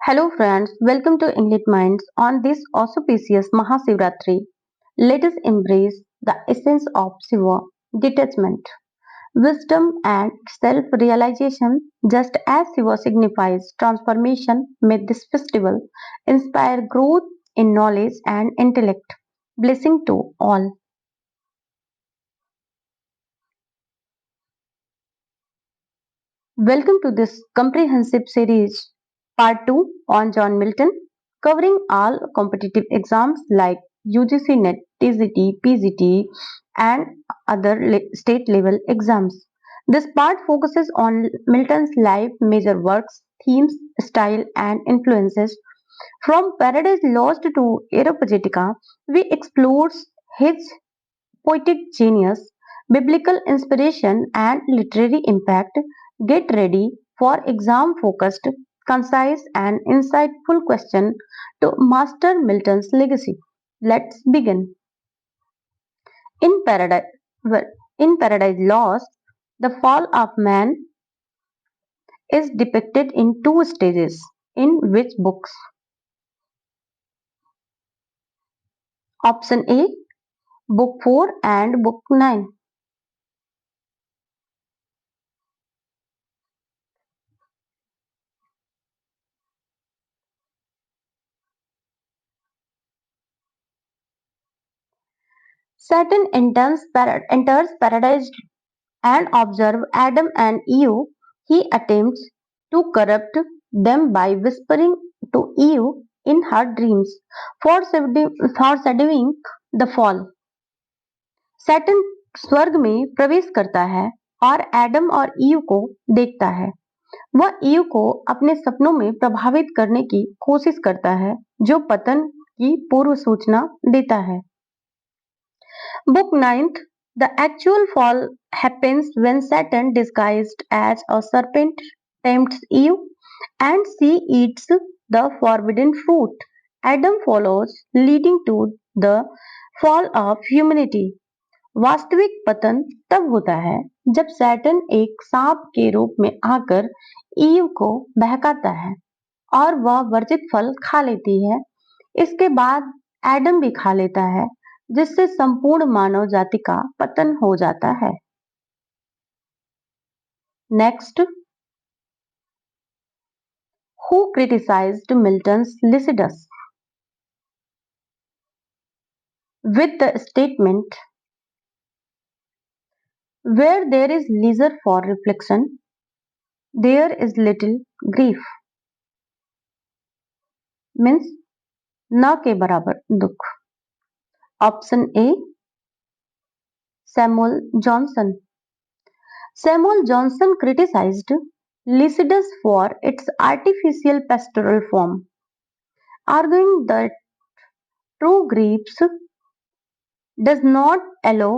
Hello friends, welcome to English Minds on this auspicious Mahasivratri. Let us embrace the essence of Shiva, detachment, wisdom and self-realization. Just as Shiva signifies transformation, may this festival inspire growth in knowledge and intellect. Blessing to all. Welcome to this comprehensive series, part 2 on John Milton, covering all competitive exams like UGC NET, TGT, PGT, and other state level exams. This part focuses on Milton's life, major works, themes, style, and influences. From Paradise Lost to Aeropagitica, we explore his poetic genius, biblical inspiration, and literary impact. Get ready for exam focused, concise, and insightful question to master Milton's legacy. Let's begin. In Paradise, well, in Paradise Lost, the fall of man is depicted in two stages. In which books? Option A, Book 4 and Book 9. Satan enters paradise and observe Adam and Eve. He attempts to corrupt them by whispering to Eve in her dreams, foreshadowing the fall. Satan स्वर्ग में प्रवेश करता है और Adam और ewe को देखता है। वह ईव को अपने सपनों में प्रभावित करने की कोशिश करता है, जो पतन की पूर्व सूचना देता है। Book ninth. The actual fall happens when Satan, disguised as a serpent, tempts Eve and she eats the forbidden fruit. Adam follows, leading to the fall of humanity. वास्तविक पतन तब होता है जब सैटन एक सांप के रूप में आकर ईव को बहकाता है और वह वर्जित फल खा लेती है। इसके बाद एडम भी खा लेता है, जिससे संपूर्ण मानव जाति का पतन हो जाता है। Next, who criticized Milton's Lycidas with the statement where there is leisure for reflection there is little grief. Means न के बराबर दुख। Option A, Samuel Johnson. Samuel Johnson criticized Lycidas for its artificial pastoral form, arguing that true grief does not allow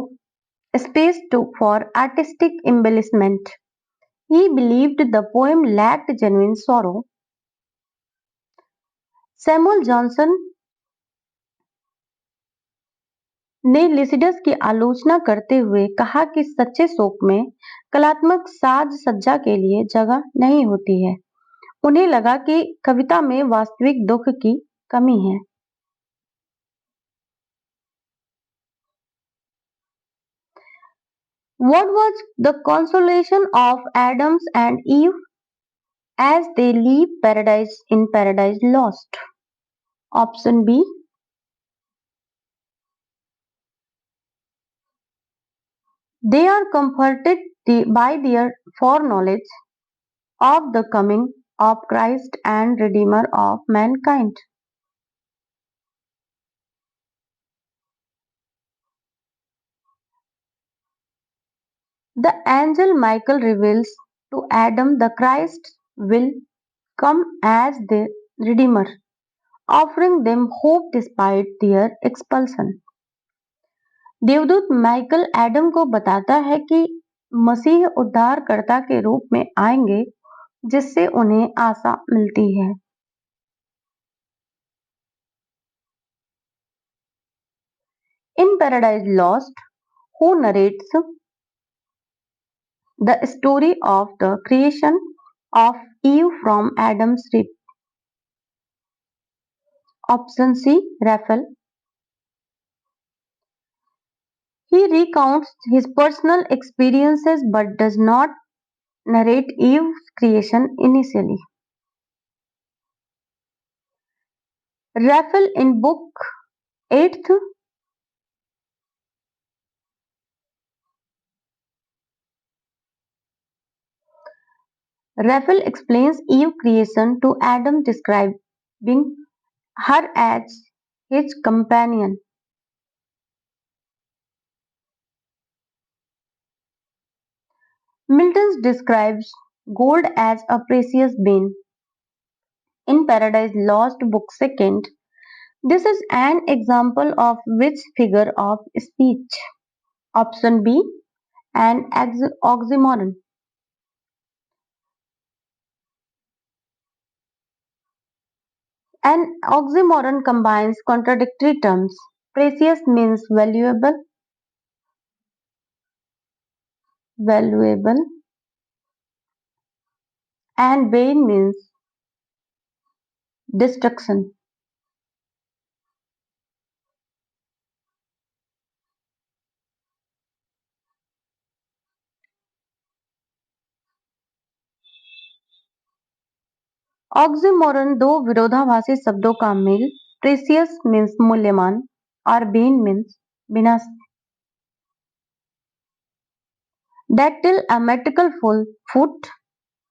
space for artistic embellishment. He believed the poem lacked genuine sorrow. Samuel Johnson ने Lycidas की आलोचना करते हुए कहा कि सच्चे शोक में कलात्मक साज सज्जा के लिए जगह नहीं होती है। उन्हें लगा कि कविता में वास्तविक दुख की कमी है। What was the consolation of Adams and Eve as they leave paradise in Paradise Lost? Option B. They are comforted by their foreknowledge of the coming of Christ and Redeemer of mankind. The angel Michael reveals to Adam the Christ will come as the Redeemer, offering them hope despite their expulsion. देवदूत Michael Adam को बताता है कि मसीह उद्धारकर्ता के रूप में आएंगे, जिससे उन्हें आशा मिलती है। In Paradise Lost, who narrates the story of the creation of Eve from Adam's rib? Option C, Raphael. He recounts his personal experiences but does not narrate Eve's creation initially. Raphael in book 8th. Raphael explains Eve's creation to Adam, describing her as his companion. Milton describes gold as a precious being. In Paradise Lost, Book 2nd, this is an example of which figure of speech? Option B, an oxymoron. An oxymoron combines contradictory terms. Precious means valuable, and vain means destruction. Oxymoron दो विरोधाभासी शब्दों का mail, precious means मूल्यवान और Ben means विनाश. Dactyl a metrical full foot.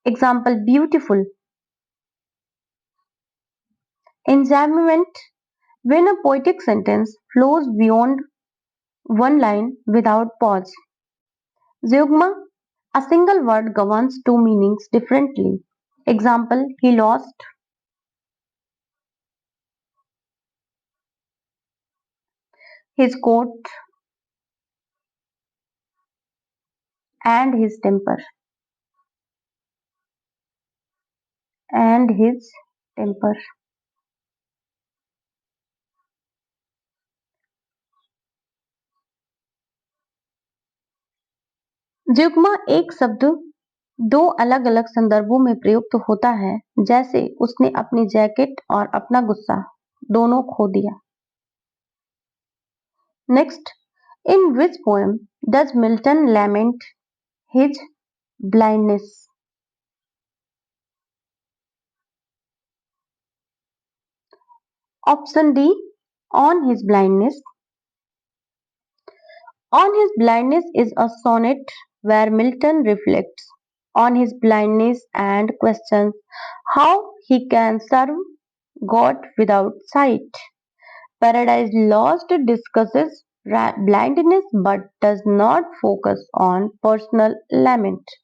Example beautiful. Enjambment when a poetic sentence flows beyond one line without pause. Zeugma a single word governs two meanings differently. Example he lost his coat and his temper. And his temper. जुग्मा एक शब्द दो अलग अलग संदर्भों में प्रयुक्त होता है, जैसे उसने अपनी जैकेट और अपना गुस्सा दोनों खो दिया. Next, in which poem does Milton lament his blindness? Option D, on his blindness. On his blindness is a sonnet where Milton reflects on his blindness and questions how he can serve God without sight. Paradise Lost discusses blindness but does not focus on personal lament.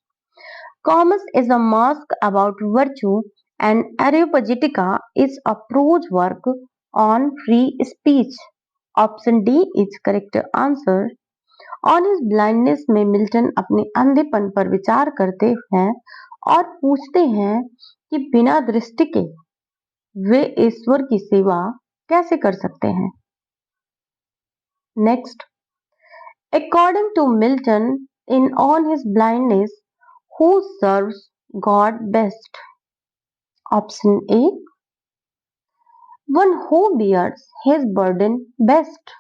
Comus is a mask about virtue, and Areopagitica is a prose work on free speech. Option D is correct answer. On his blindness में Milton अपने अंधेपन पर विचार करते हैं और पूछते हैं कि बिना दृष्टि के वे ईश्वर की सेवा कैसे कर सकते हैं. Next, according to Milton in On his blindness who serves God best? Option A, one who bears his burden best.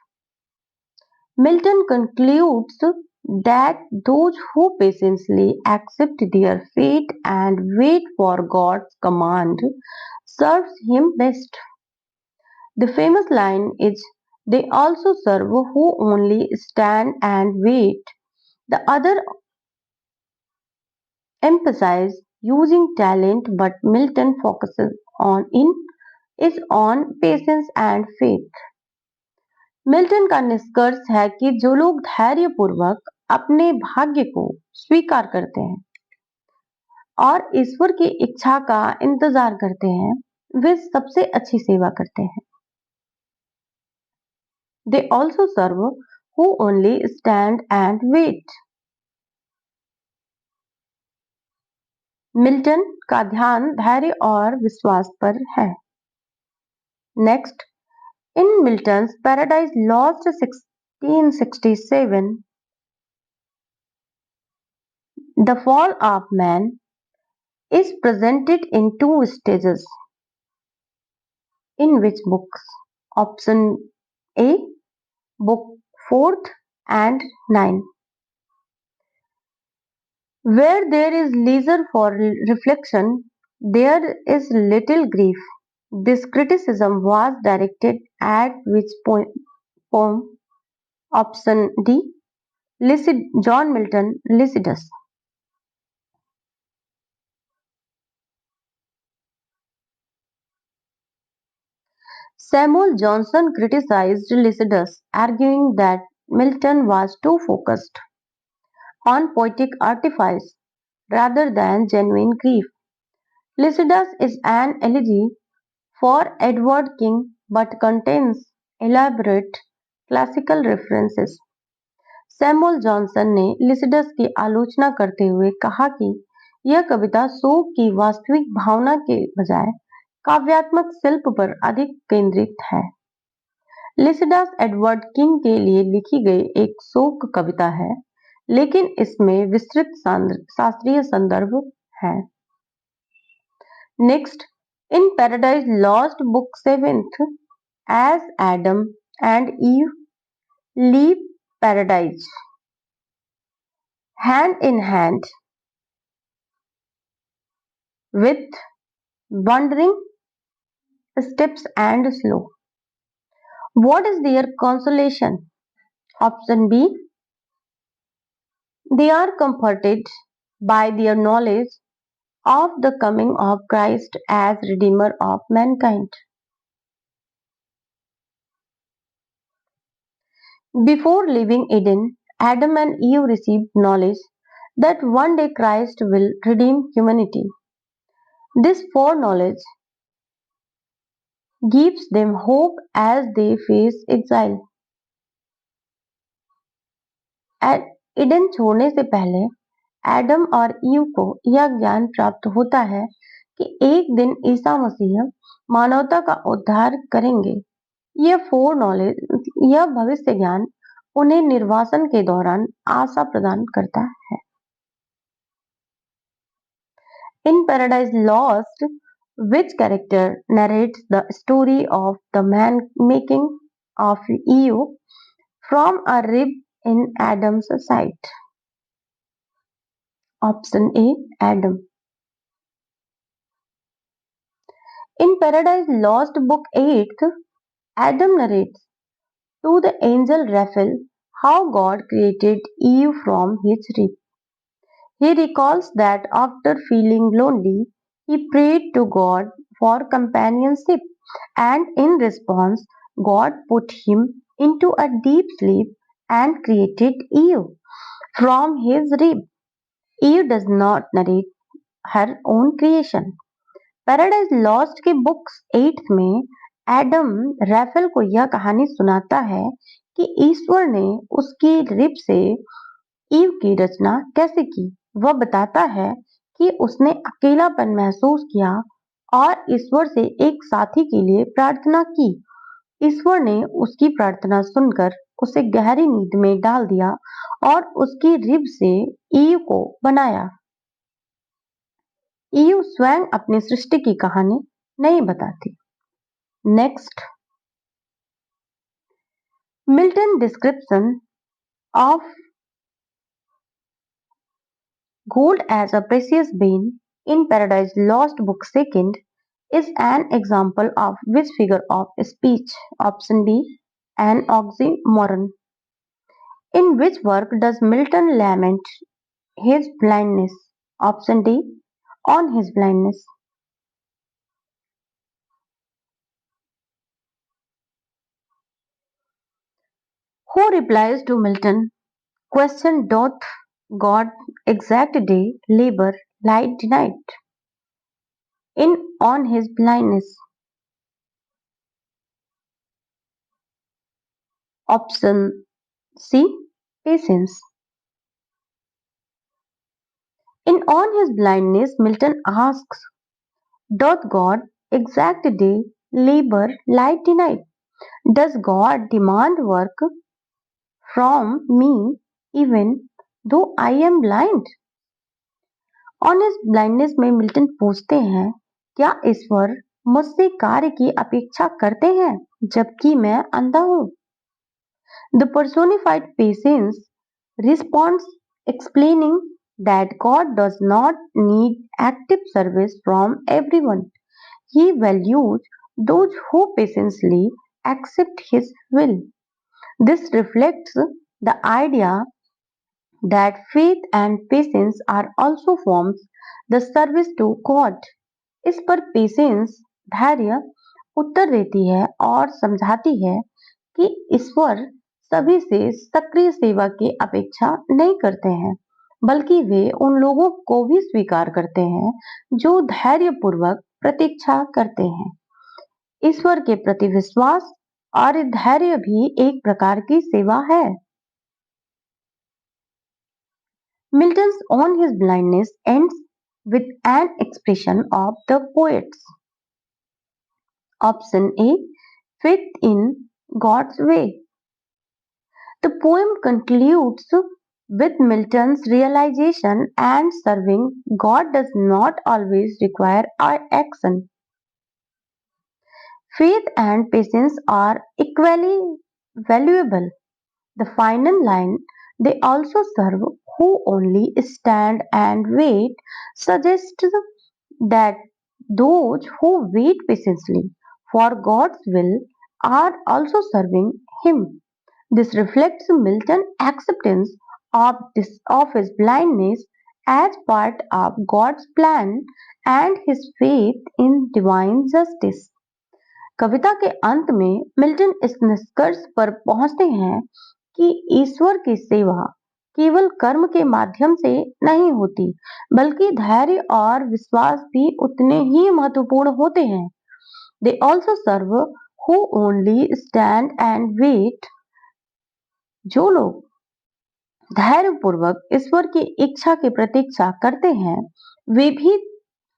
Milton concludes that those who patiently accept their fate and wait for God's command serves him best. The famous line is, "They also serve who only stand and wait." The other emphasize using talent, but Milton focuses on patience and faith. Milton का निष्कर्ष है कि जो लोग धैर्यपूर्वक अपने भाग्य को स्वीकार करते हैं और ईश्वर की इच्छा का इंतजार करते हैं, वे सबसे अच्छी सेवा करते हैं. They also serve who only stand and wait. Milton का ध्यान धैर्य और विश्वास पर है. Next, in Milton's Paradise Lost 1667, the fall of man is presented in two stages. In which books? Option A, book 4th and 9. Where there is leisure for reflection, there is little grief. This criticism was directed at which poem? Option D, John Milton, Lycidas. Samuel Johnson criticized Lycidas, arguing that Milton was too focused on poetic artifice rather than genuine grief. Lycidas is an elegy for Edward King but contains elaborate classical references. Samuel Johnson ने Lycidas की आलोचना करते हुए कहा कि यह कविता शोक की वास्तविक भावना के बजाय काव्यात्मक शिल्प पर अधिक केंद्रित है। लिसिडस एडवर्ड किंग के लिए लिखी गई एक शोक कविता है, लेकिन इसमें विस्तृत शास्त्रीय संदर्भ है। Next, in Paradise Lost book 7th, as Adam and Eve leave paradise hand in hand with wandering steps and slow. What is their consolation? Option B, they are comforted by their knowledge of the coming of Christ as Redeemer of mankind. Before leaving Eden, Adam and Eve received knowledge that one day Christ will redeem humanity. This foreknowledge gives them hope as they face exile. Eden छोड़ने से पहले Adam और ewe को यह ज्ञान प्राप्त होता है कि एक दिन ईसा मसीह मानवता का उद्धार करेंगे। यह भविष्य ज्ञान उन्हें निर्वासन के दौरान आशा प्रदान करता है। In Paradise Lost, which character narrates the story of the man making of Eve from a rib in Adam's side? Option A, Adam. In Paradise Lost Book 8th, Adam narrates to the angel Raphael how God created Eve from his rib. He recalls that after feeling lonely, he prayed to God for companionship, and in response, God put him into a deep sleep and created Eve from his rib. Eve does not narrate her own creation. Paradise lost के books 8th में Adam Raphael को यह कहानी सुनाता है कि ईश्वर ने उसकी रिब से ईव की रचना कैसे की। वह बताता है कि उसने अकेलापन महसूस किया और ईश्वर से एक साथी के लिए प्रार्थना की। ईश्वर ने उसकी प्रार्थना सुनकर उसे गहरी नींद में डाल दिया और उसकी रिब से ईव को बनाया। ईव स्वयं अपनी सृष्टि की कहानी नहीं बताती। Next, Milton description of gold as a precious being in Paradise Lost Book 2nd is an example of which figure of speech? Option B, an oxymoron. In which work does Milton lament his blindness? Option D, on his blindness. Who replies to Milton? Question, doth God exact day, labor, light denied? In on his blindness. Option C, patience. In on his blindness, Milton asks, doth God exact day, labor, light denied? Does God demand work from me even though I am blind? On his blindness में Milton पूछते हैं, क्या ईश्वर मुझसे कार्य की अपेक्षा करते हैं जबकि मैं अंधा हूँ। The personified patience responds explaining that God does not need active service from everyone. He values those who patiently accept His will. This reflects the idea that faith and patience are also forms the service to God. इस पर patience धैर्य उत्तर देती है और समझाती है कि ईश्वर सभी से सक्रिय सेवा की अपेक्षा नहीं करते हैं, बल्कि वे उन लोगों को भी स्वीकार करते हैं जो धैर्यपूर्वक प्रतीक्षा करते हैं। ईश्वर के प्रति विश्वास और धैर्य भी एक प्रकार की सेवा है। Milton's On His Blindness ends with an expression of the poets. Option A, faith in God's way. The poem concludes with Milton's realization and serving God does not always require our action. Faith and patience are equally valuable. The final line, they also serve who only stand and wait, suggests that those who wait patiently for God's will are also serving Him. This reflects Milton's acceptance of his blindness as part of God's plan and his faith in divine justice. कविता के अंत में Milton इस निष्कर्ष पर पहुंचते हैं कि ईश्वर की सेवा केवल कर्म के माध्यम से नहीं होती, बल्कि धैर्य और विश्वास भी उतने ही महत्वपूर्ण होते हैं। They also serve who only stand and wait. जो लोग धैर्यपूर्वक ईश्वर की इच्छा की प्रतीक्षा करते हैं, वे भी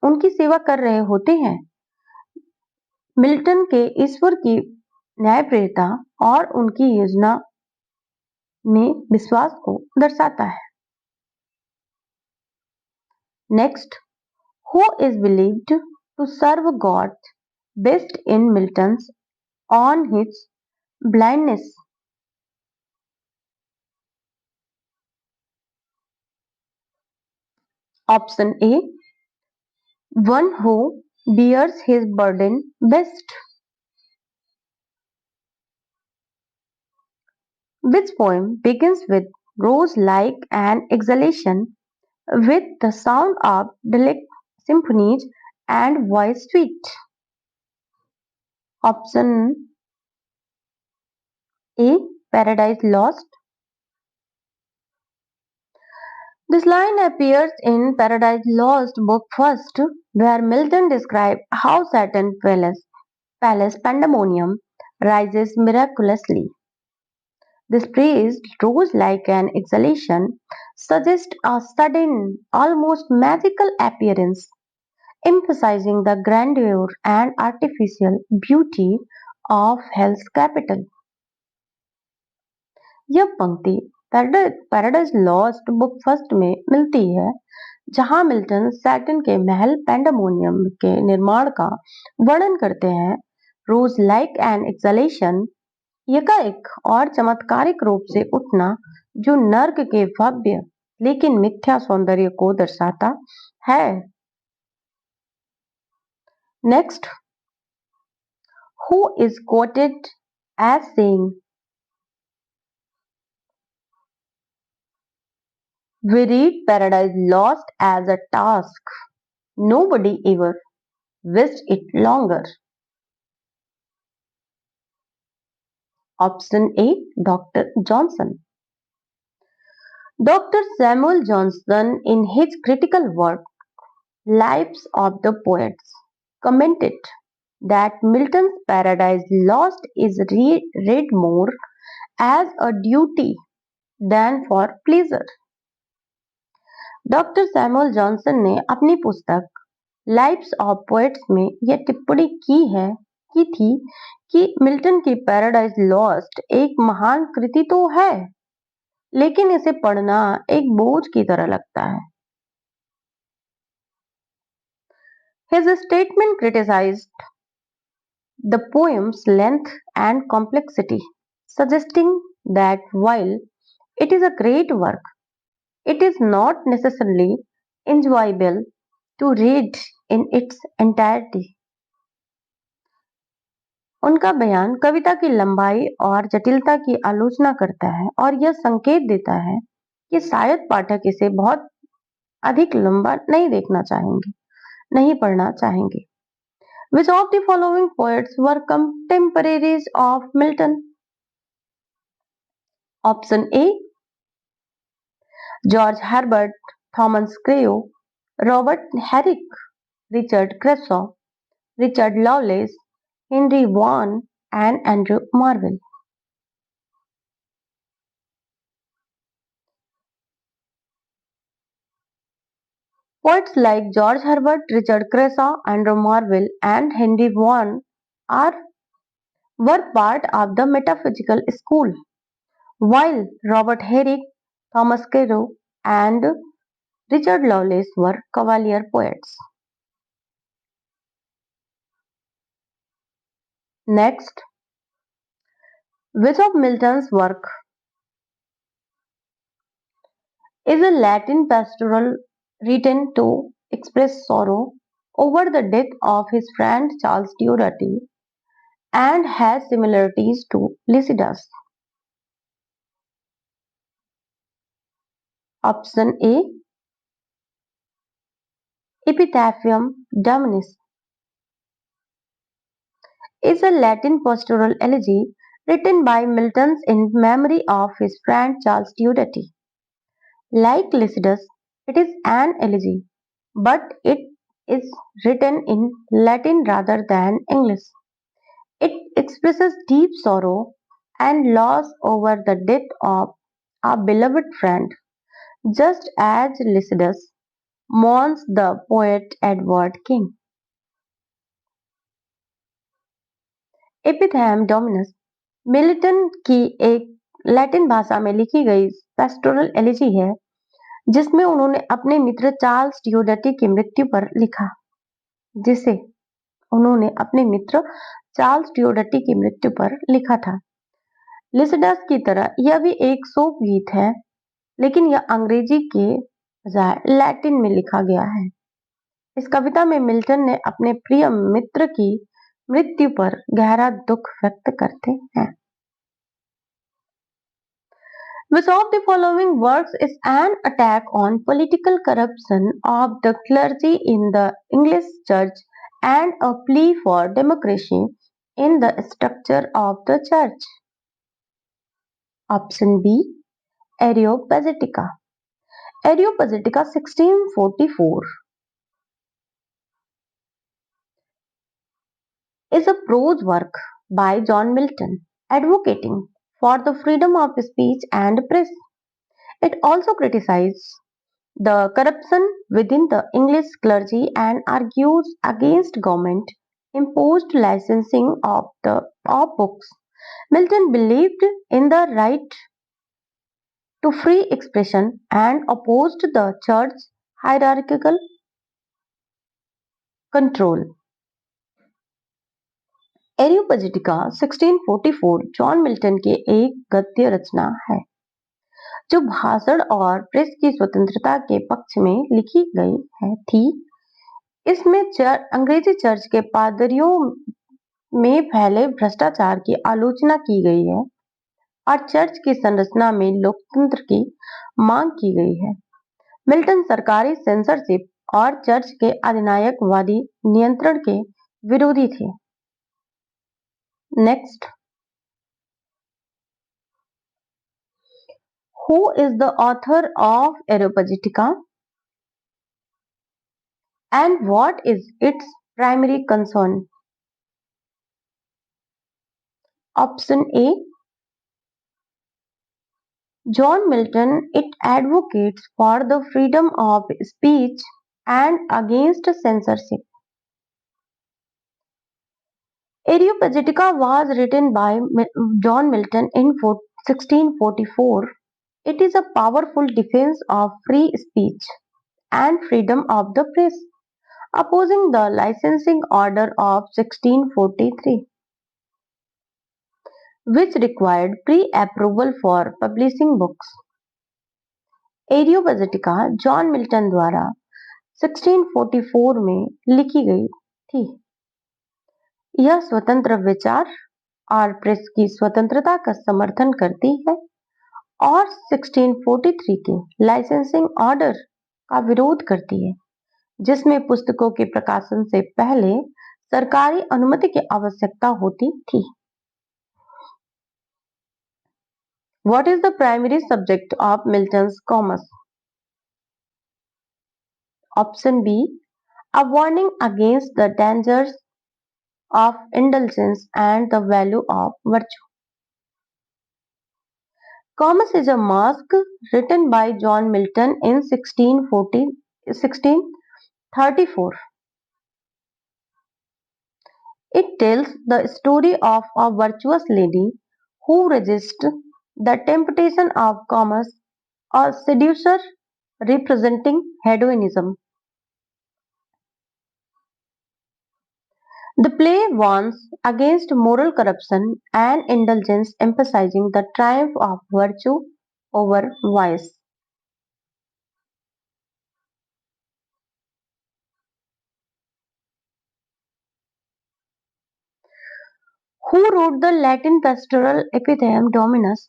उनकी सेवा कर रहे होते हैं। मिल्टन के ईश्वर की न्यायप्रियता और उनकी योजना में विश्वास को दर्शाता है। Next, who is believed to serve God best in Milton's On His Blindness? Option A, one who bears his burden best. Which poem begins with rose like an exhalation with the sound of delicate symphonies and voice sweet? Option A, Paradise Lost. This line appears in Paradise Lost book first, where Milton describes how Saturn palace pandemonium rises miraculously. This praise, rose like an exhalation, suggests a sudden, almost magical appearance, emphasizing the grandeur and artificial beauty of hell's capital. यह पंक्ति paradise Lost book first में मिलती है, जहां Milton Saturn के महल pandemonium के निर्माण का वर्णन करते हैं। रोज लाइक एन एक्सलेशन, एकाएक और चमत्कारिक रूप से उठना जो नर्क के भव्य लेकिन मिथ्या सौंदर्य को दर्शाता है। Next, who is quoted as saying, we read Paradise Lost as a task. Nobody ever wished it longer. Option A, Dr. Johnson. Dr. Samuel Johnson, in his critical work Lives of the Poets, commented that Milton's Paradise Lost is read more as a duty than for pleasure. Doctor Samuel Johnson ने अपनी पुस्तक lives of poets में यह टिप्पणी की थी कि Milton की पैराडाइज लॉस्ट एक महान कृति तो है, लेकिन इसे पढ़ना एक बोझ की तरह लगता है। His statement criticized the poem's length and complexity, suggesting that while it is a great work, it is not necessarily enjoyable to read in its entirety. उनका बयान कविता की लंबाई और जटिलता की आलोचना करता है और यह संकेत देता है कि शायद पाठक इसे बहुत अधिक लंबा नहीं देखना चाहेंगे, नहीं पढ़ना चाहेंगे। Which of the following poets were contemporaries of Milton? Option A, George Herbert, Thomas Crewe, Robert Herrick, Richard Crashaw, Richard Lovelace, Henry Vaughan, and Andrew Marvell. Poets like George Herbert, Richard Crashaw, Andrew Marvell, and Henry Vaughan are were part of the metaphysical school, while Robert Herrick, Thomas Carew, and Richard Lovelace were cavalier poets. Next, which of Milton's work is a Latin pastoral written to express sorrow over the death of his friend Charles Durati and has similarities to Lycidas? Option A, Epitaphium Dominis, is a Latin pastoral elegy written by Milton in memory of his friend Charles Durati. Like Lycidas, it is an elegy, but it is written in Latin rather than English. It expresses deep sorrow and loss over the death of a beloved friend, just as Lycidas mourns the poet Edward King. Epitaphium Damonis Milton की एक Latin भाषा में लिखी गई pastoral elegy है जिसमें उन्होंने अपने मित्र चार्ल्स डियोडटी की मृत्यु पर लिखा जिसे उन्होंने अपने मित्र चार्ल्स डियोडटी की मृत्यु पर लिखा था। लिसिडस की तरह यह भी एक शोक गीत है, लेकिन यह अंग्रेजी के बजाय लैटिन में लिखा गया है। इस कविता में मिल्टन ने अपने प्रिय मित्र की मृत्यु पर गहरा दुख व्यक्त करते हैं। Which of the following works is an attack on political corruption of the clergy in the English church and a plea for democracy in the structure of the church? Option B, Areopagitica. Areopagitica 1644 is a prose work by John Milton advocating for the freedom of speech and press. It also criticizes the corruption within the English clergy and argues against government imposed licensing of books. Milton believed in the right to free expression and opposed the church's hierarchical control. एरियोपजिटिका 1644 John Milton के एक गद्य रचना है जो भाषण और press की स्वतंत्रता के पक्ष में लिखी गई थी। इसमें अंग्रेजी चर्च के पादरियों में फैले भ्रष्टाचार की आलोचना की गई है और चर्च की संरचना में लोकतंत्र की मांग की गई है। मिल्टन सरकारी सेंसरशिप और चर्च के अधिनायकवादी नियंत्रण के विरोधी थे। Next, who is the author of Areopagitica and what is its primary concern? Option A, John Milton. It advocates for the freedom of speech and against censorship. Areopagitica was written by John Milton in 1644. It is a powerful defense of free speech and freedom of the press, opposing the licensing order of 1643. which required pre-approval for publishing books. Areopagitica John Milton द्वारा 1644 में लिखी गई थी। यह स्वतंत्र विचार और press की स्वतंत्रता का समर्थन करती है और 1643 के लाइसेंसिंग ऑर्डर का विरोध करती है, जिसमें पुस्तकों के प्रकाशन से पहले सरकारी अनुमति की आवश्यकता होती थी। What is the primary subject of Milton's Comus? Option B. A warning against the dangers of indulgence and the value of virtue. Comus is a masque written by John Milton in 1634. It tells the story of a virtuous lady who resists the temptation of Comus, a seducer representing hedonism. The play warns against moral corruption and indulgence, emphasizing the triumph of virtue over vice. Who wrote the Latin pastoral epithet Dominus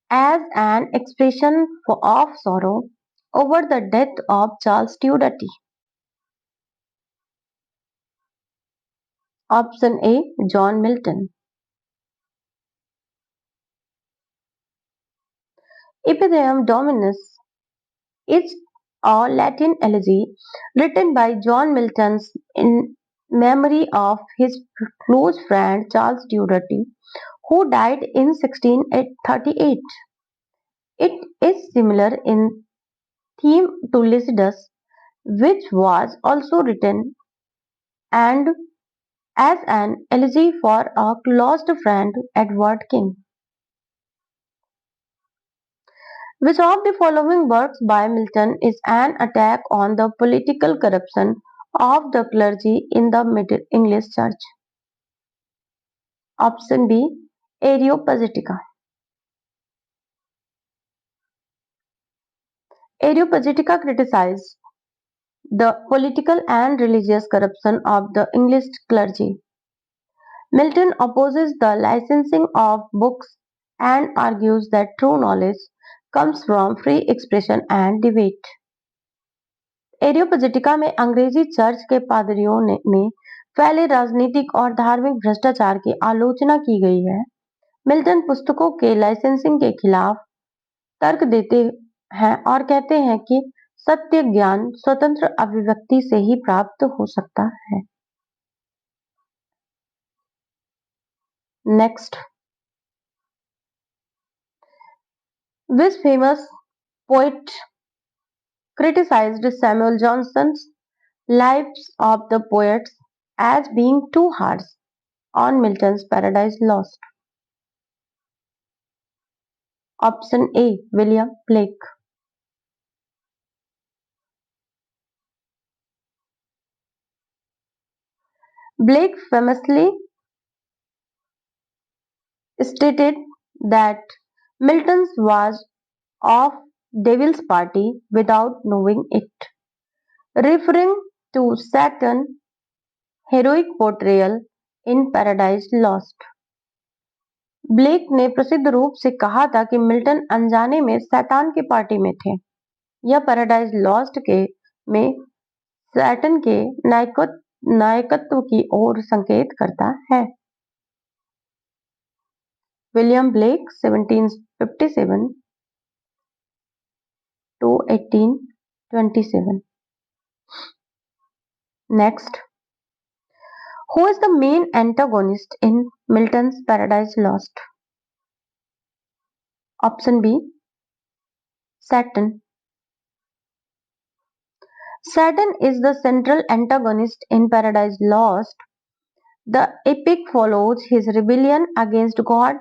as an expression of sorrow over the death of Charles Tudor? Option A. John Milton. Epithet Dominus is a Latin elegy written by John Milton in memory of his close friend Charles Tudor, who died in 1638. It is similar in theme to Lycidas, which was also written and as an elegy for a lost friend, Edward King. Which of the following works by Milton is an attack on the political corruption of the clergy in the Middle English Church? Option B. Areopagitica. Areopagitica criticized the political and religious corruption of the English clergy. Milton opposes the licensing of books and argues that true knowledge comes from free expression and debate. एरियोपजेटिका में अंग्रेजी church के पादरियों में फैले राजनीतिक और धार्मिक भ्रष्टाचार की आलोचना की गई है। मिल्टन पुस्तकों के लाइसेंसिंग के खिलाफ तर्क देते हैं और कहते हैं कि सत्य ज्ञान स्वतंत्र अभिव्यक्ति से ही प्राप्त हो सकता है। Next, This famous poet criticized Samuel Johnson's Lives of the Poets as being too harsh on Milton's Paradise Lost. Option A. William Blake. Blake famously stated that Milton's was of Devil's Party without knowing it, referring to Satan's heroic portrayal in Paradise Lost. Blake ने प्रसिद्ध रूप से कहा था कि Milton अनजाने में शैतान के पार्टी में थे। यह पैराडाइज लॉस्ट के में सैटन के नायकत्व की ओर संकेत करता है। William Blake 1757 to 1827. Next, who is the main antagonist in Milton's Paradise Lost? Option B. Satan. Satan is the central antagonist in Paradise Lost. The epic follows his rebellion against God,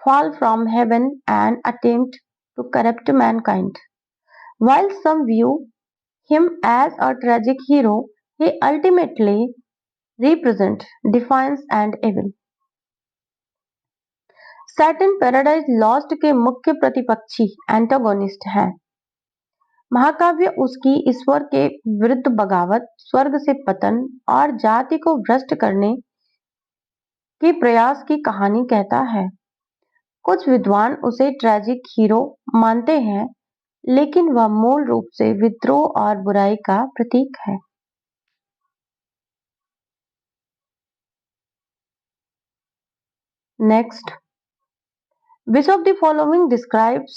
fall from heaven, and attempt to corrupt mankind. While some view him as a tragic hero, he ultimately represents defiance and evil. Saturn paradise lost के मुख्य प्रतिपक्षी antagonist है। महाकाव्य उसकी ईश्वर के विरुद्ध बगावत, स्वर्ग से पतन और जाति को भ्रष्ट करने के प्रयास की कहानी कहता है। कुछ विद्वान उसे ट्रैजिक हीरो मानते हैं, लेकिन वह मूल रूप से विद्रोह और बुराई का प्रतीक है। Next, which of the following describes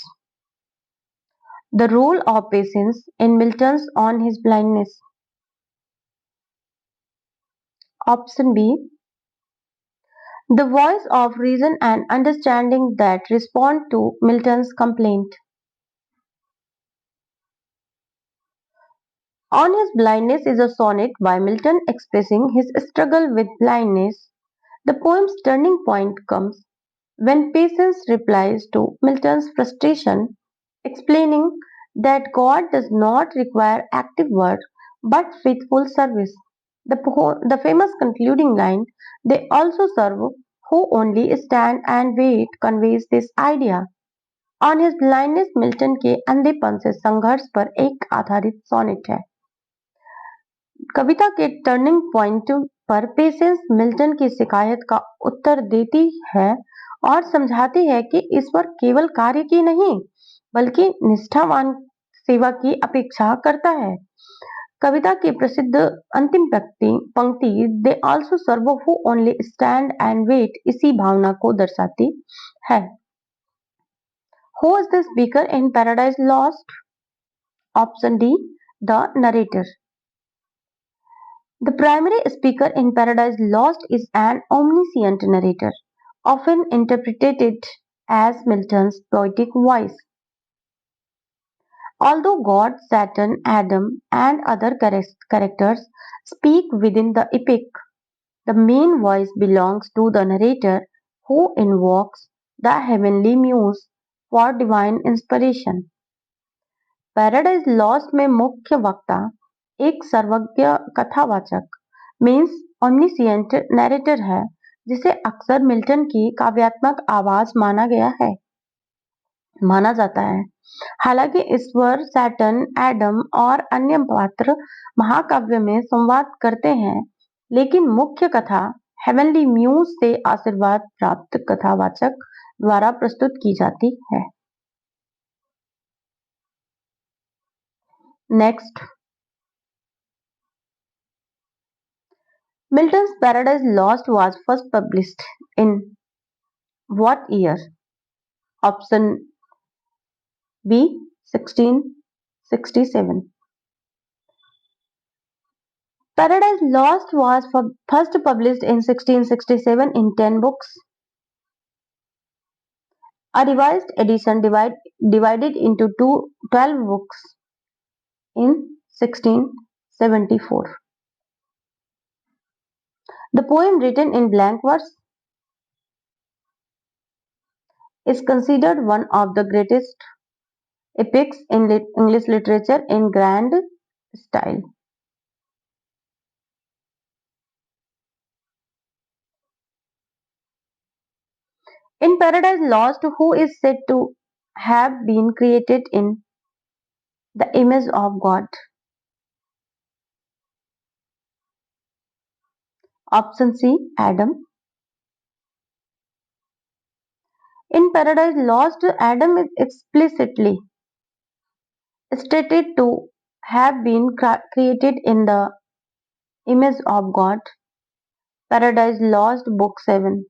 the role of patience in Milton's on his blindness? Option B, the voice of reason and understanding that respond to Milton's complaint. On his blindness is a sonnet by Milton expressing his struggle with blindness. The poem's turning point comes when Patience replies to Milton's frustration, explaining that God does not require active work but faithful service. The famous concluding line, they also serve who only stand and wait, conveys this idea. On his blindness Milton के अंधेपन से संघर्ष पर एक आधारित sonnet है। कविता के turning point पर patience Milton की शिकायत का उत्तर देती है और समझाती है कि ईश्वर केवल कार्य की नहीं बल्कि निष्ठावान सेवा की अपेक्षा करता है। कविता की प्रसिद्ध अंतिम पंक्ति they also serve who only stand and wait इसी भावना को दर्शाती है। Who is the speaker in Paradise Lost? Option D, the narrator. The primary speaker in Paradise Lost is an omniscient narrator, often interpreted as Milton's poetic voice. Although God, Saturn, Adam, and other characters speak within the epic, the main voice belongs to the narrator who invokes the heavenly muse for divine inspiration. Paradise lost में मुख्य वक्ता एक सर्वज्ञ कथावाचक means ओमनिसिएंट narrator है, जिसे अक्सर Milton की काव्यात्मक आवाज माना जाता है। हालांकि ईश्वर, सैटर्न, एडम और अन्य पात्र महाकाव्य में संवाद करते हैं, लेकिन मुख्य कथा हेवनली म्यूज से आशीर्वाद प्राप्त कथावाचक द्वारा प्रस्तुत की जाती है। Next, Milton's Paradise Lost was first published in what year? Option B, 1667. Paradise Lost was first published in 1667 in 10 books. A revised edition divided into 12 books in 1674. The poem, written in blank verse, is considered one of the greatest epics in English literature in grand style. In Paradise Lost, who is said to have been created in the image of God? Option C, Adam. In Paradise Lost, Adam is explicitly stated to have been created in the image of God. Paradise Lost, Book 7.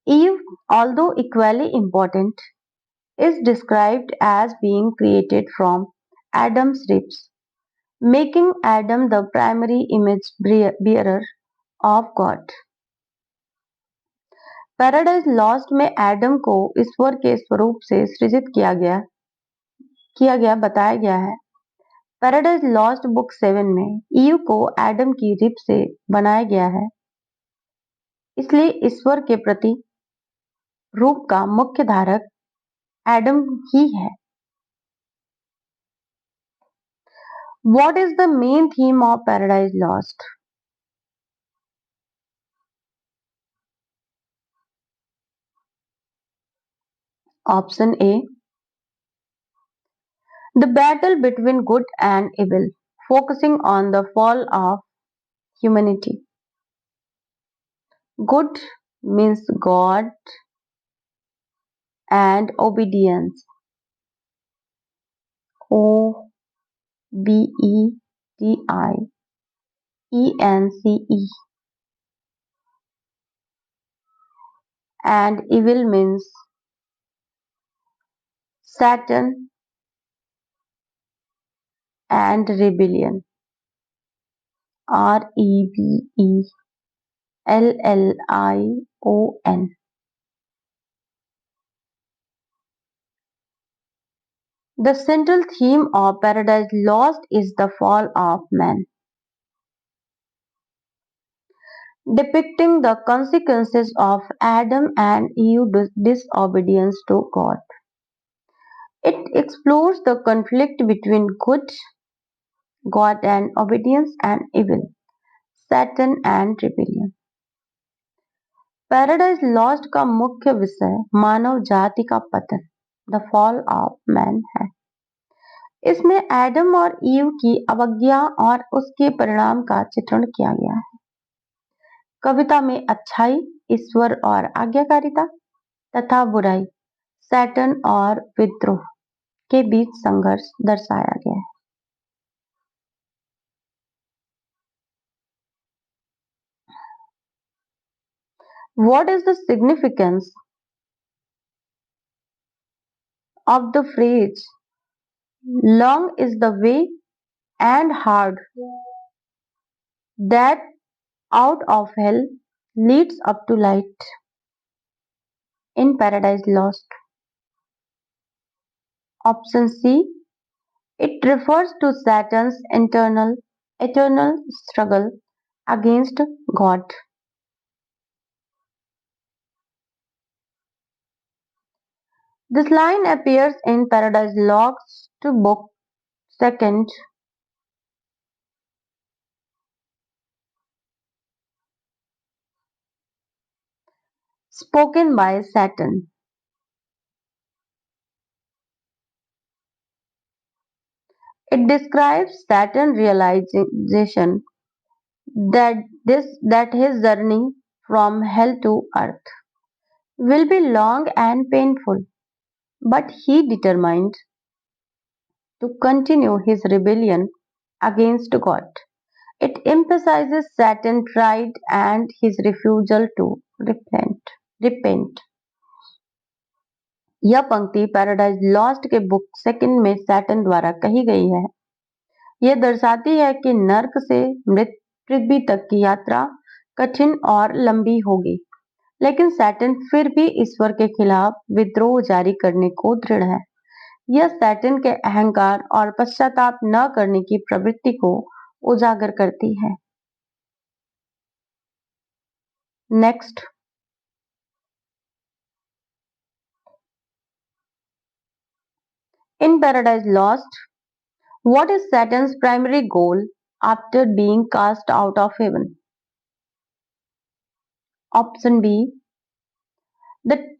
Eve, although equally important, is described as being created from Adam's ribs, making Adam the primary image bearer of God. Paradise lost में Adam को ईश्वर के स्वरूप से सृजित किया गया बताया गया है। पैराडाइज लॉस्ट बुक 7 में ईव को एडम की रिप से बनाया गया है, इसलिए ईश्वर के प्रति रूप का मुख्य धारक एडम ही है। What is the main theme of Paradise Lost? Option A. The battle between good and evil, focusing on the fall of humanity. Good means God and obedience. O B E D I E N C E. And evil means Satan and rebellion. Rebellion. The central theme of Paradise Lost is the fall of man, depicting the consequences of Adam and Eve's disobedience to God. It explores the conflict between good, God and obedience, and evil, Satan and rebellion. Paradise lost का मुख्य विषय मानव जाति का पतन, the fall of man है। इसमें Adam और ewe की अवज्ञा और उसके परिणाम का चित्रण किया गया है। कविता में अच्छाई, ईश्वर और आज्ञाकारिता तथा बुराई, सैटन और विद्रोह के बीच संघर्ष दर्शाया गया है। What is the significance of the phrase long is the way and hard that out of hell leads up to light in Paradise Lost? Option C. It refers to Satan's eternal struggle against God. This line appears in Paradise Lost book 2, spoken by Satan. It describes Satan's realization that his journey from hell to earth will be long and painful, but he determined to continue his rebellion against God. It emphasizes Satan's pride and his refusal to repent. यह पंक्ति paradise lost के book 2 में Satan द्वारा कही गई है। यह दर्शाती है कि नर्क से मृत पृथ्वी तक की यात्रा कठिन और लंबी होगी, लेकिन सैटन फिर भी ईश्वर के खिलाफ विद्रोह जारी करने को दृढ़ है। यह सैटन के अहंकार और पश्चाताप न करने की प्रवृत्ति को उजागर करती है। Next, in Paradise Lost, what is Satan's primary goal after being cast out of heaven? Option B.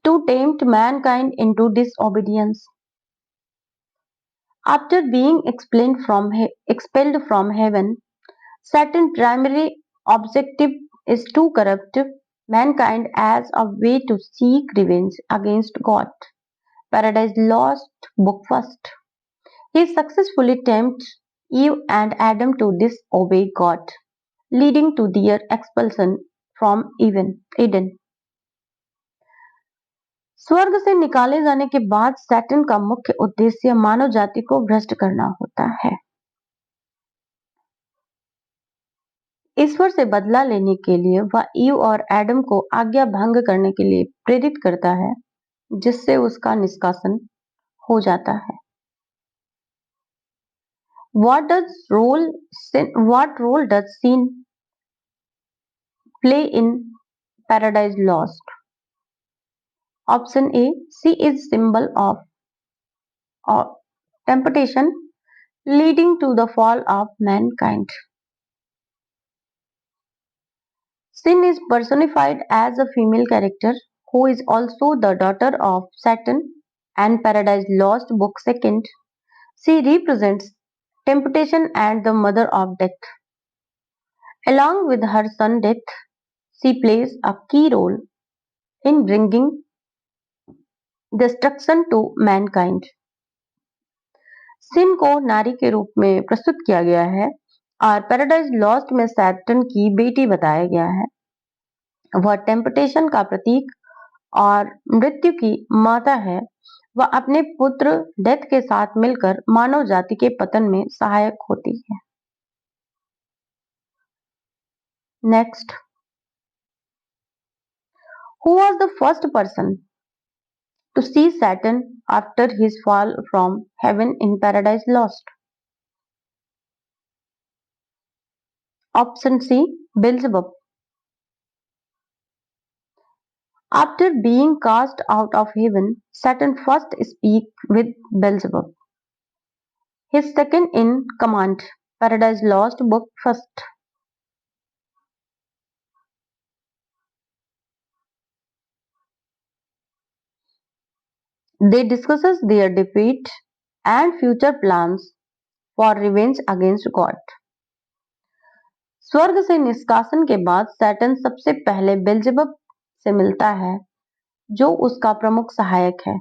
To tempt mankind into disobedience. After being expelled from heaven, Satan's primary objective is to corrupt mankind as a way to seek revenge against God. Paradise Lost, Book 1. He successfully tempts Eve and Adam to disobey God, leading to their expulsion from Eden. स्वर्ग से निकाले जाने के बाद Satan का मुख्य उद्देश्य मानव जाति को भ्रष्ट करना होता है। ईश्वर से बदला लेने के लिए वह ईव और एडम को आज्ञा भंग करने के लिए प्रेरित करता है, जिससे उसका निष्कासन हो जाता है। What role does sin play in Paradise Lost? Option A. She is symbol of temptation leading to the fall of mankind. Sin is personified as a female character who is also the daughter of Satan. and Paradise Lost Book second, she represents temptation and the mother of death. Along with her son Death, she plays a key role in bringing destruction to mankind. सिन को नारी के रूप में प्रस्तुत किया गया है और पैराडाइज लॉस्ट में सैटर्न की बेटी बताया गया है। वह टेम्पटेशन का प्रतीक और मृत्यु की माता है। वह अपने पुत्र डेथ के साथ मिलकर मानव जाति के पतन में सहायक होती है। Next, who was the first person to see Saturn after his fall from heaven in Paradise Lost? Option C, Beelzebub. After being cast out of heaven, Saturn first speaks with Beelzebub, his second in command. Paradise Lost book first. They discusses their defeat and future plans for revenge against God. स्वर्ग से निष्कासन के बाद Saturn सबसे पहले बेल्जेबब से मिलता है, जो उसका प्रमुख सहायक है।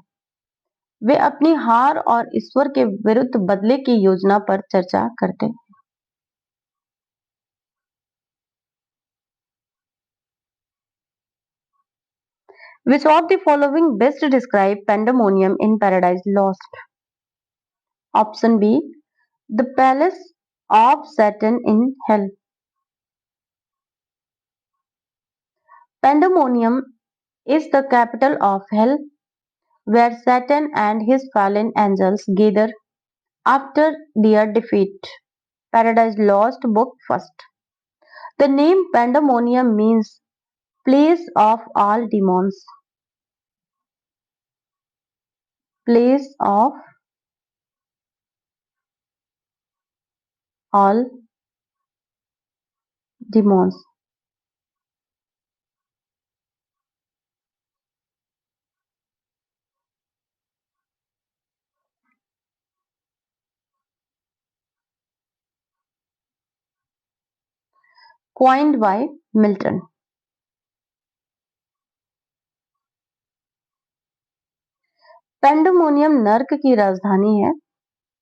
वे अपनी हार और ईश्वर के विरुद्ध बदले की योजना पर चर्चा करते हैं। Which of the following best describe pandemonium in Paradise Lost? Option B, the palace of Saturn in hell. Pandemonium is the capital of hell, where Saturn and his fallen angels gather after their defeat. Paradise Lost book first. The name Pandemonium means place of all demons. Place of all demons. Coined by Milton. Pandemonium नर्क की राजधानी है,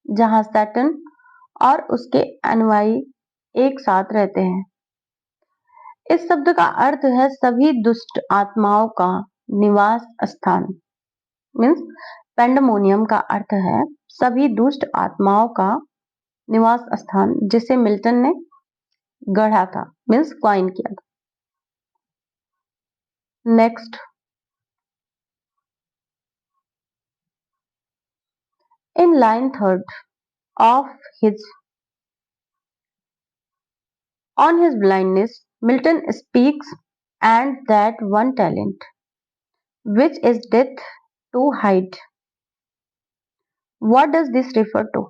जहां Saturn और उसके अनुयायी एक साथ रहते हैं। इस शब्द का अर्थ है सभी दुष्ट आत्माओं का निवास स्थान। मीन्स पेंडेमोनियम का अर्थ है सभी दुष्ट आत्माओं का निवास स्थान, जिसे मिल्टन ने गढ़ा था, मीन्स कॉइन किया था। Next, in line third of his on his blindness, Milton speaks and that one talent which is death to hide. What does this refer to?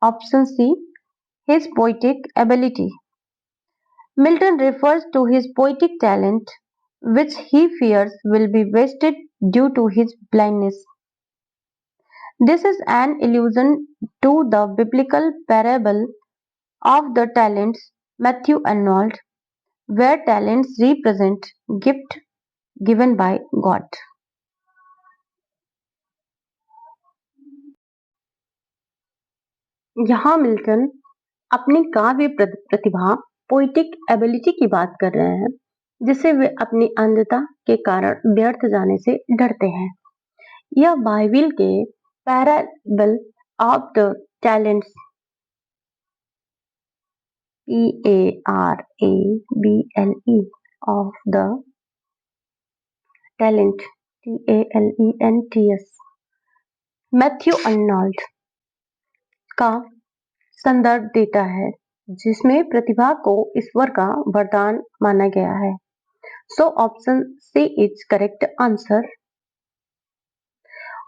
Option C, his poetic ability. Milton refers to his poetic talent, which he fears will be wasted due to his blindness. This is an allusion to the biblical parable of the talents, Matthew Arnold, where talents represent gift given by God. यहाँ Milton अपनी काव्य प्रतिभा, poetic ability की बात कर रहे हैं, जिसे वे अपनी अंधता के कारण व्यर्थ जाने से डरते हैं। यह बाइबिल के parable of the talents PARABLE of the talent TALENTS Matthew Arnold का संदर्भ देता है, जिसमें प्रतिभा को ईश्वर का वरदान माना गया है। So option C is correct answer.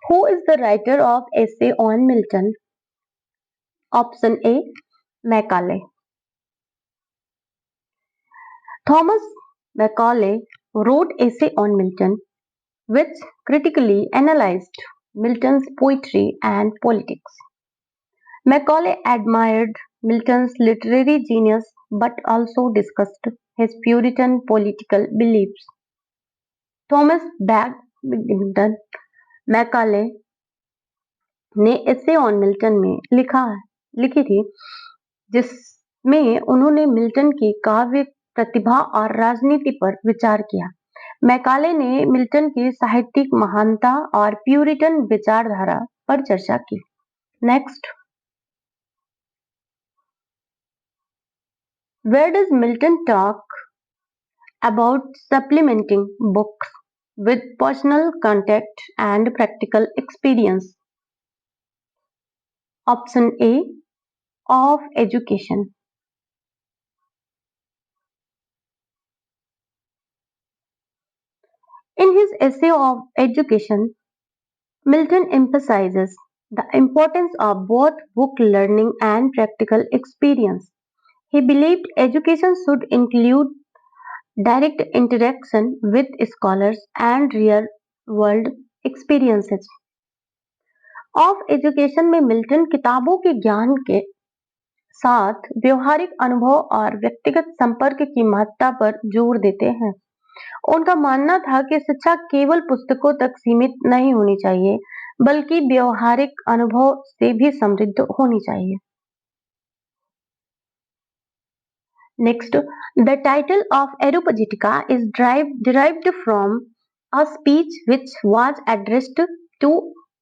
Who is the writer of essay on Milton? Option A, Macaulay. Thomas Macaulay wrote essay on Milton, which critically analyzed Milton's poetry and politics. Macaulay admired Milton's literary genius but also discussed his Puritan political beliefs. Thomas badminton Macaulay ने essay on Milton में लिखी थी जिसमें उन्होंने Milton की काव्य प्रतिभा और राजनीति पर विचार किया। मैकाले ने मिल्टन की साहित्यिक महानता और प्यूरिटन विचारधारा पर चर्चा की। Next, where does Milton talk about supplementing books with personal contact and practical experience? Option A, of education. In his essay of education, Milton emphasizes the importance of both book learning and practical experience. He believed education should include direct interaction with scholars and real world experiences. Of education में Milton किताबों के ज्ञान के साथ व्यवहारिक अनुभव और व्यक्तिगत संपर्क की महत्ता पर जोर देते हैं। उनका मानना था कि शिक्षा केवल पुस्तकों तक सीमित नहीं होनी चाहिए, बल्कि व्यवहारिक अनुभव से भी समृद्ध होनी चाहिए। Next, the title of Areopagitica is derived from a speech which was addressed to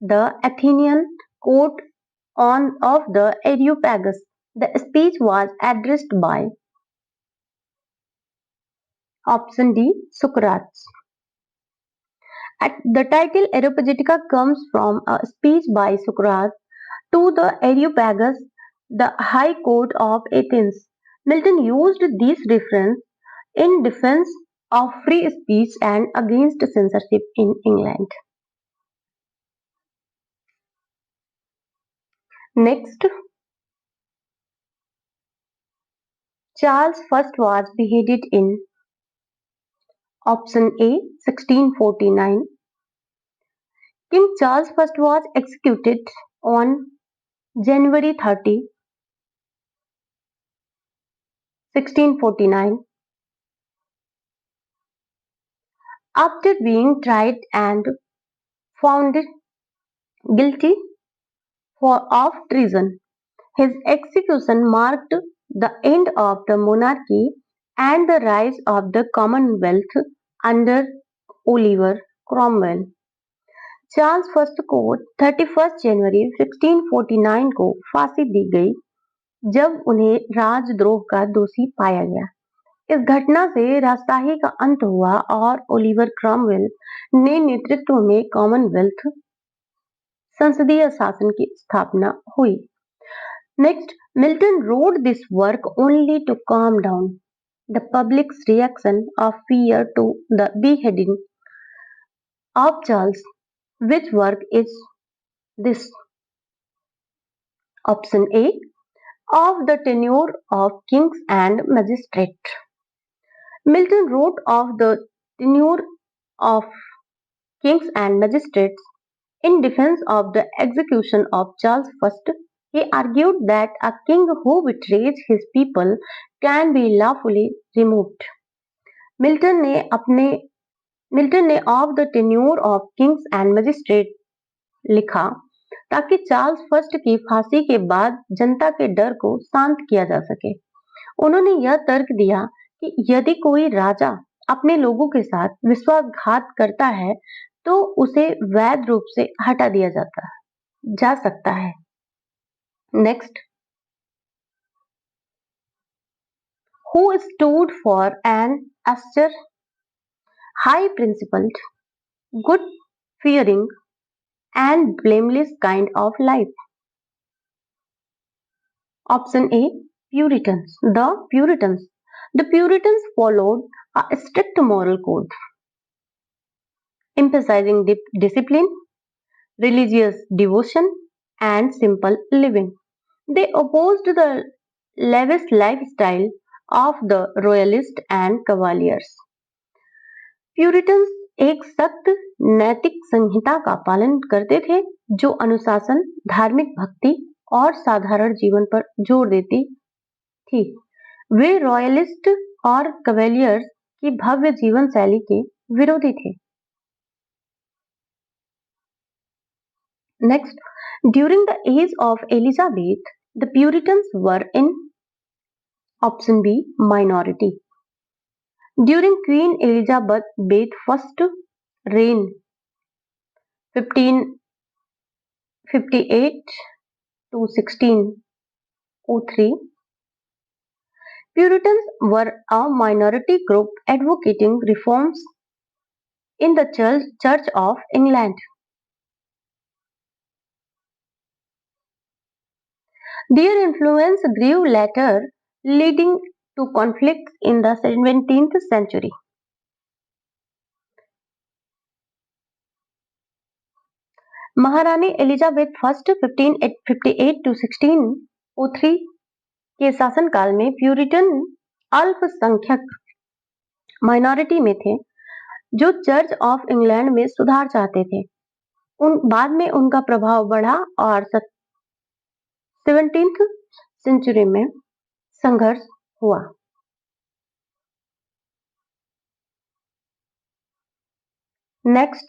the Athenian court of the Areopagus. The speech was addressed by option D, Socrates. The title Areopagitica comes from a speech by Socrates to the Areopagus, the High Court of Athens. Milton used this reference in defense of free speech and against censorship in England. Next, Charles I was beheaded in option A, 1649. King Charles I was executed on January 30, 1649. After being tried and found guilty of treason, his execution marked the end of the monarchy and the rise of the Commonwealth under Oliver Cromwell. Charles first को 31 जनवरी 1649 को फांसी दी गई जब उन्हें राजद्रोह का दोषी पाया गया। इस घटना से राजशाही का अंत हुआ और ओलिवर क्रॉमवेल ने नेतृत्व में कॉमनवेल्थ संसदीय शासन की स्थापना हुई। Next, Milton wrote this work only to calm down the public's reaction of fear to the beheading of Charles. Which work is this? Option A, of the tenure of kings and magistrates. Milton wrote of the tenure of kings and magistrates in defense of the execution of Charles I. He argued that a king who betrays his people can be lawfully removed. Milton ने of the Tenure of Kings and Magistrate लिखा ताकि Charles first की फांसी के बाद जनता के डर को शांत किया जा सके। उन्होंने यह तर्क दिया कि यदि कोई राजा अपने लोगों के साथ विश्वासघात करता है तो उसे वैध रूप से हटा दिया जा सकता है। Next, who stood for an austere high principled, good fearing and blameless kind of life? Option A, Puritans. The Puritans followed a strict moral code, emphasizing discipline, religious devotion, and simple living. They opposed the lavish lifestyle of the royalists and cavaliers. Puritans एक सख्त नैतिक संहिता का पालन करते थे जो अनुशासन, धार्मिक भक्ति और साधारण जीवन पर जोर देती थी। वे रॉयलिस्ट और कवेलियर्स की भव्य जीवन शैली के विरोधी थे। Next, during the age of Elizabeth, the Puritans were in option B minority. During Queen Elizabeth I's reign 1558 to 1603, Puritans were a minority group advocating reforms in the Church of England. Their influence grew later, leading to conflicts in the 17th century. महारानी Elizabeth first 1558 to 1603 के शासनकाल में Puritan अल्पसंख्यक minority में थे जो church of England में सुधार चाहते थे। बाद में उनका प्रभाव बढ़ा और 17th सेंचुरी में संघर्ष हुआ। Next,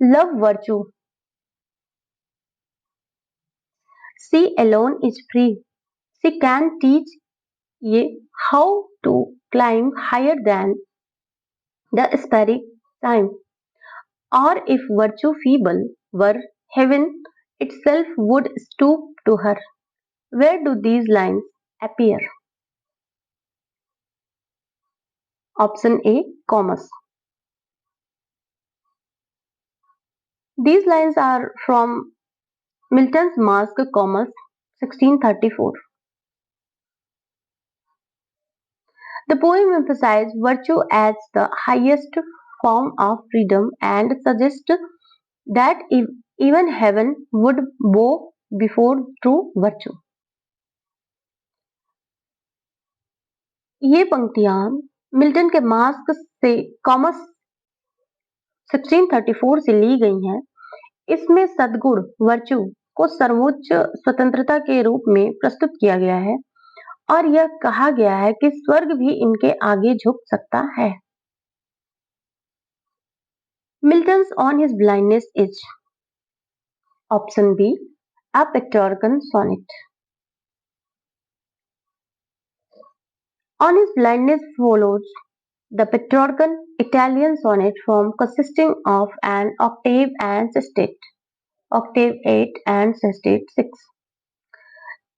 love virtue. She alone is free. She can teach ye how to climb higher than the starry time. Or if virtue feeble were, heaven itself would stoop to her. Where do these lines appear? Option A, Commerce. These lines are from Milton's Masque Commerce, 1634. The poem emphasizes virtue as the highest form of freedom and suggests that even heaven would bow before true virtue. ये पंक्तियां Milton के mask से commerce 1634 से ली गई हैं। इसमें सद्गुण virtue को सर्वोच्च स्वतंत्रता के रूप में प्रस्तुत किया गया है और यह कहा गया है कि स्वर्ग भी इनके आगे झुक सकता है। Milton's on his blindness is option B, a Petrarchan sonnet. On his blindness follows the Petrarchan Italian sonnet form consisting of an octave and sestet, octave 8 and sestet 6.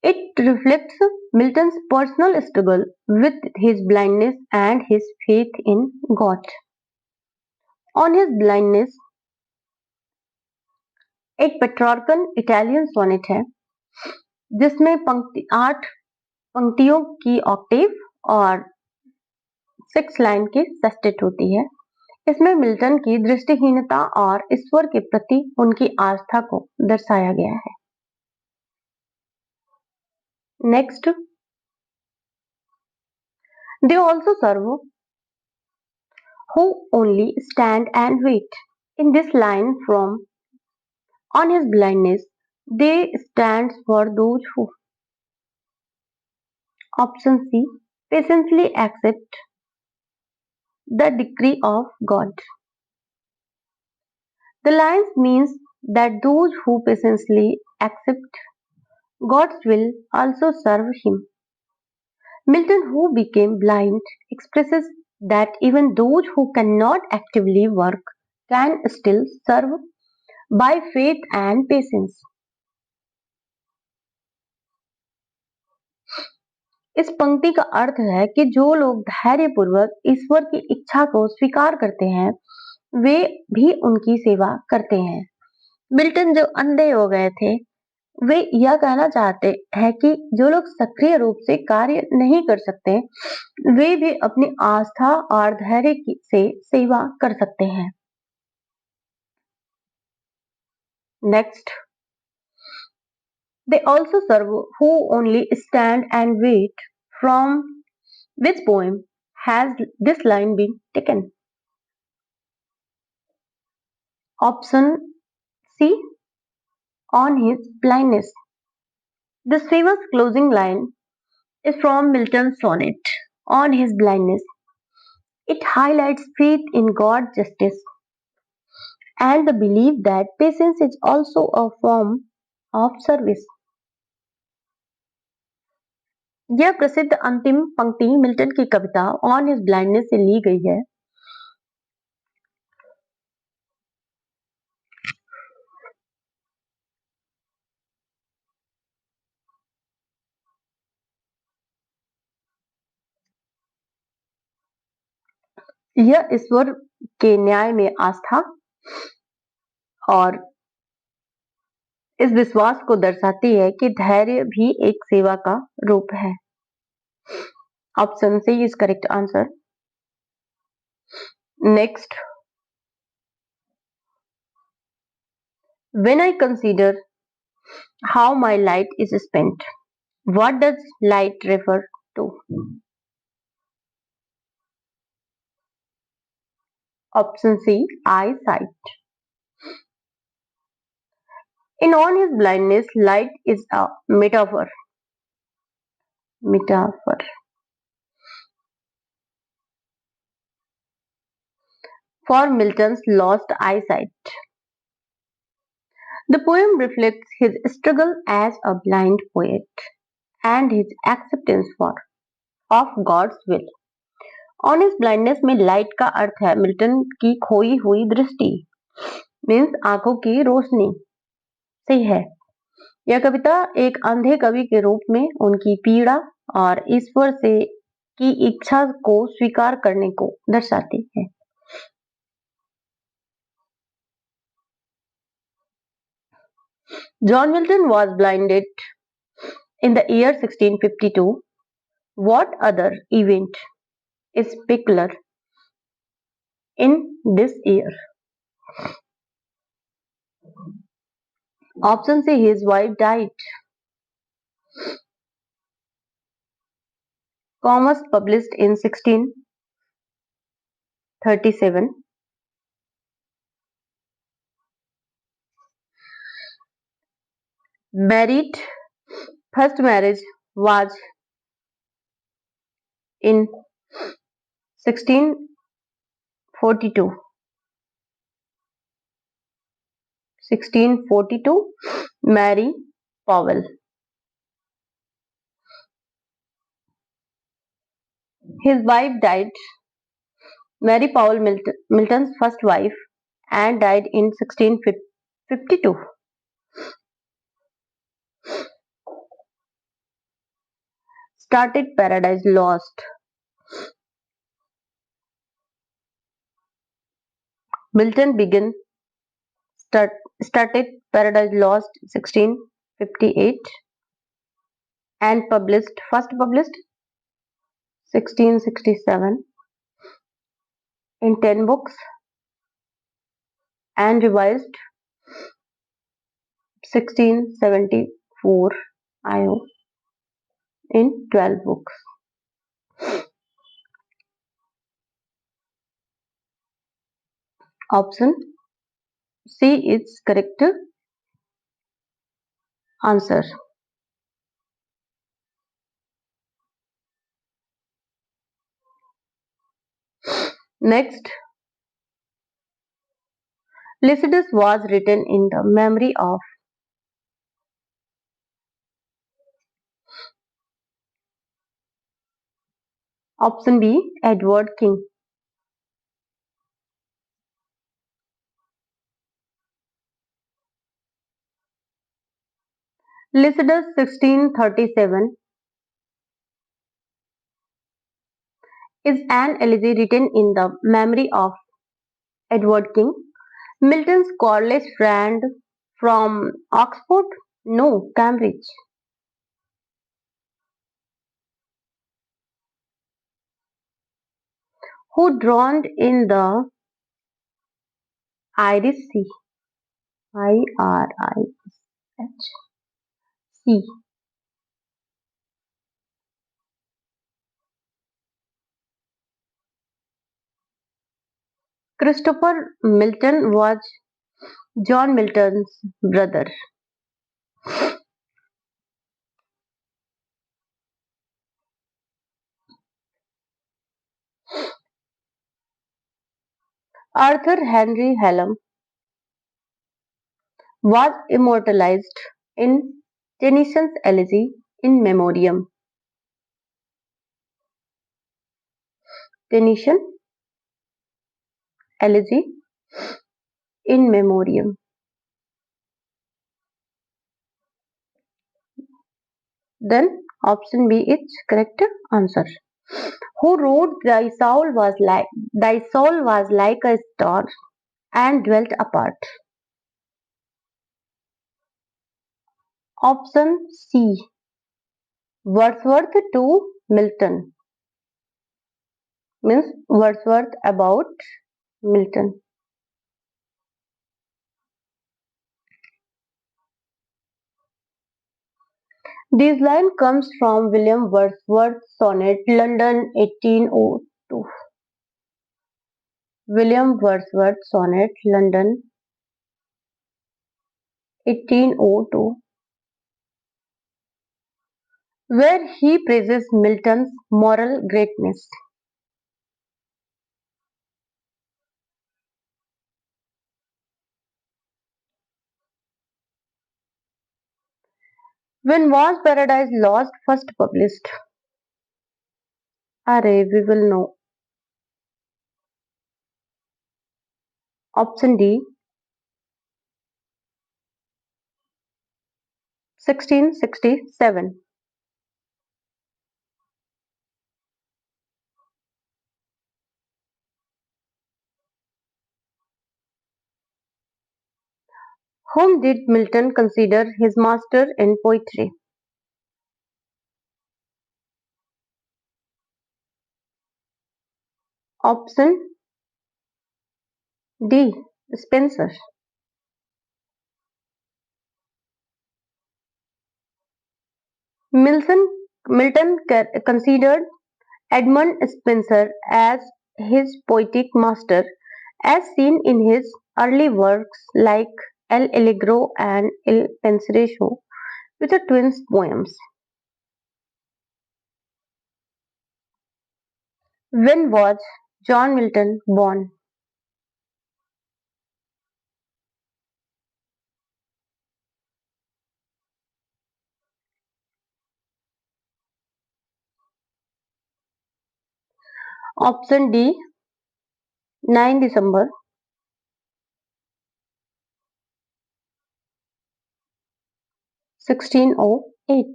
It reflects Milton's personal struggle with his blindness and his faith in God. On his blindness एक Petrarchan Italian sonnet है जिसमें 8 पंक्तियों की Octave और 6 line की sestet होती है। इसमें मिल्टन की दृष्टिहीनता और ईश्वर के प्रति उनकी आस्था को दर्शाया गया है। Next, they also serve who only stand and wait. In this line from On his blindness, they stands for those who. Option C, patiently accept the decree of God. The lines means that those who patiently accept God's will also serve Him. Milton, who became blind, expresses that even those who cannot actively work can still serve by faith and patience. इस पंक्ति का अर्थ है कि जो लोग धैर्यपूर्वक ईश्वर की इच्छा को स्वीकार करते हैं वे भी उनकी सेवा करते हैं। मिल्टन जो अंधे हो गए थे वे यह कहना चाहते हैं कि जो लोग सक्रिय रूप से कार्य नहीं कर सकते वे भी अपनी आस्था और धैर्य से सेवा कर सकते हैं। Next, they also serve who only stand and wait from which poem has this line been taken? Option C, on his blindness. This famous closing line is from Milton's sonnet, On His Blindness. It highlights faith in God's justice and the belief that patience is also a form of service. यह प्रसिद्ध अंतिम पंक्ति Milton की कविता on his blindness से ली गई है। यह ईश्वर के न्याय में आस्था और इस विश्वास को दर्शाती है कि धैर्य भी एक सेवा का रूप है। Option C is correct answer. Next, when I consider how my light is spent, what does light refer to? Option C, eyesight. In On His Blindness, light is a metaphor. For Milton's lost eyesight. The poem reflects his struggle as a blind poet and his acceptance of God's will. On his blindness में light का अर्थ है Milton की खोई हुई दृष्टि, means आंखों की रोशनी से है। यह कविता एक अंधे कवि के रूप में उनकी पीड़ा और ईश्वर से की इच्छा को स्वीकार करने को दर्शाती है। John Milton was blinded in the year 1652. What other event is peculiar in this year? Option C, his wife died. Commerce published in 1637. Married, first marriage was in 1642. 1642, Mary Powell. His wife died. Mary Powell, Milton's first wife, and died in 1652. Started Paradise Lost. Milton started Paradise Lost 1658 and first published 1667 in 10 books and revised 1674 IO in 12 books. Option C is correct answer. Next, Lycidas was written in the memory of Option B, Edward King. Lycidas 1637 is an elegy written in the memory of Edward King, Milton's college friend from Oxford, no, Cambridge. Who drowned in the Irish Sea. Irish Sea. Christopher Milton was John Milton's brother. Arthur Henry Hallam was immortalized in Tennyson's elegy in memoriam. Tennyson elegy in memoriam. Then option B is correct answer. Who wrote Thy soul was like a star and dwelt apart. Option C. Wordsworth to Milton means Wordsworth about Milton. This line comes from William Wordsworth's sonnet London 1802. William Wordsworth sonnet London 1802, where he praises Milton's moral greatness. When was Paradise Lost first published? Array, we will know. Option D, 1667. Whom did Milton consider his master in poetry? Option D, Spencer. Milton, Milton considered Edmund Spenser as his poetic master, as seen in his early works like El Allegro and Il Penseroso, which are twins poems. When was John Milton born? Option D, 9 December 1608.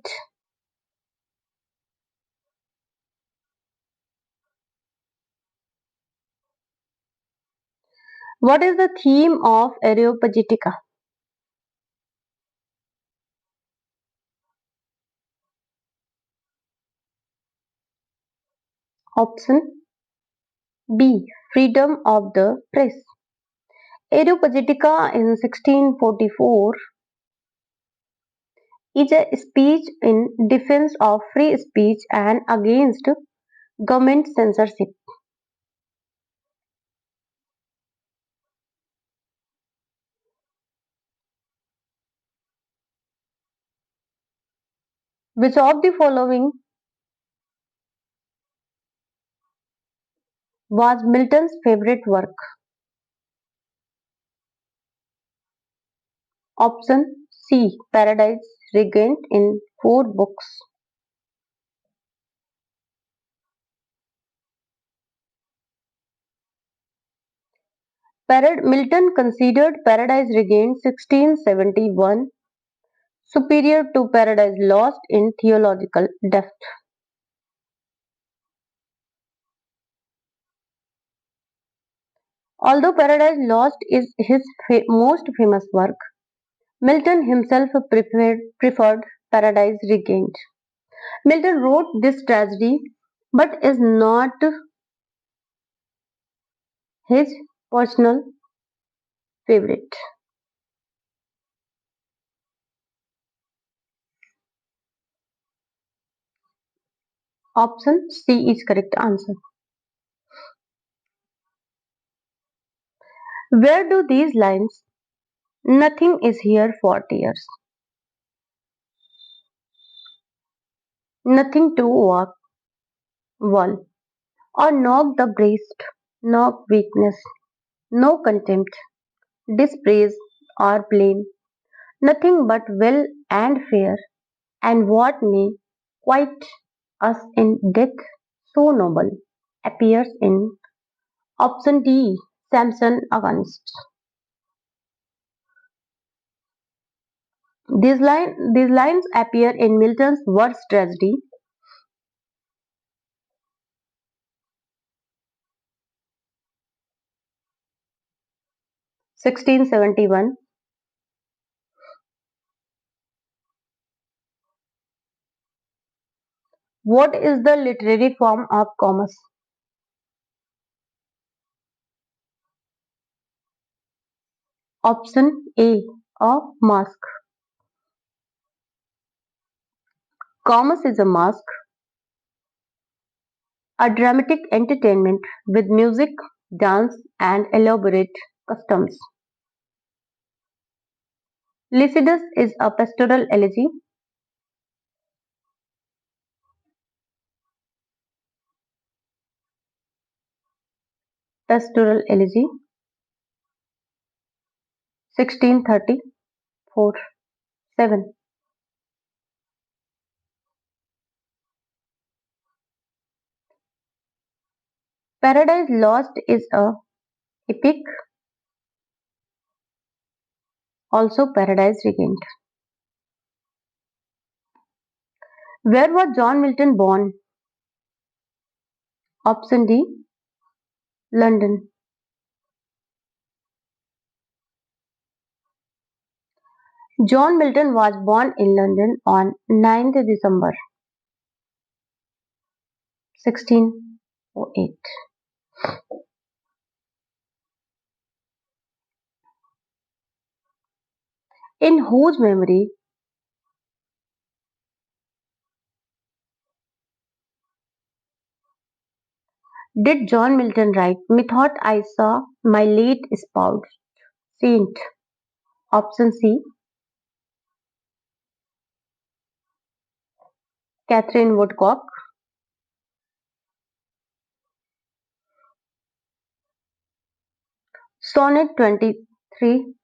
What is the theme of Areopagitica? Option B, freedom of the press. Areopagitica in 1644 is a speech in defense of free speech and against government censorship. Which of the following was Milton's favorite work? Option C, Paradise Regained in 4 books. Milton considered Paradise Regained 1671 superior to Paradise Lost in theological depth. Although Paradise Lost is his most famous work, Milton himself preferred Paradise Regained. Milton wrote this tragedy but is not his personal favorite. Option C is correct answer. Where do these lines, nothing is here for tears, nothing to walk, wall, or knock the breast, knock weakness, no contempt, dispraise, or blame, nothing but will and fear, and what may quiet us in death so noble, appears in option D, Samson Against. These lines appear in Milton's Worst Tragedy, 1671. What is the literary form of commerce? Option A mask. Commerce is a mask, a dramatic entertainment with music, dance, and elaborate customs. Lycidas is a pastoral elegy. Pastoral elegy, 1634. 7. Paradise Lost is a epic, also Paradise Regained. Where was John Milton born? Option D, London. John Milton was born in London on 9th December 1608. In whose memory did John Milton write, Methought I saw my late spouse, Saint? Option C, Catherine Woodcock. Sonnet 23.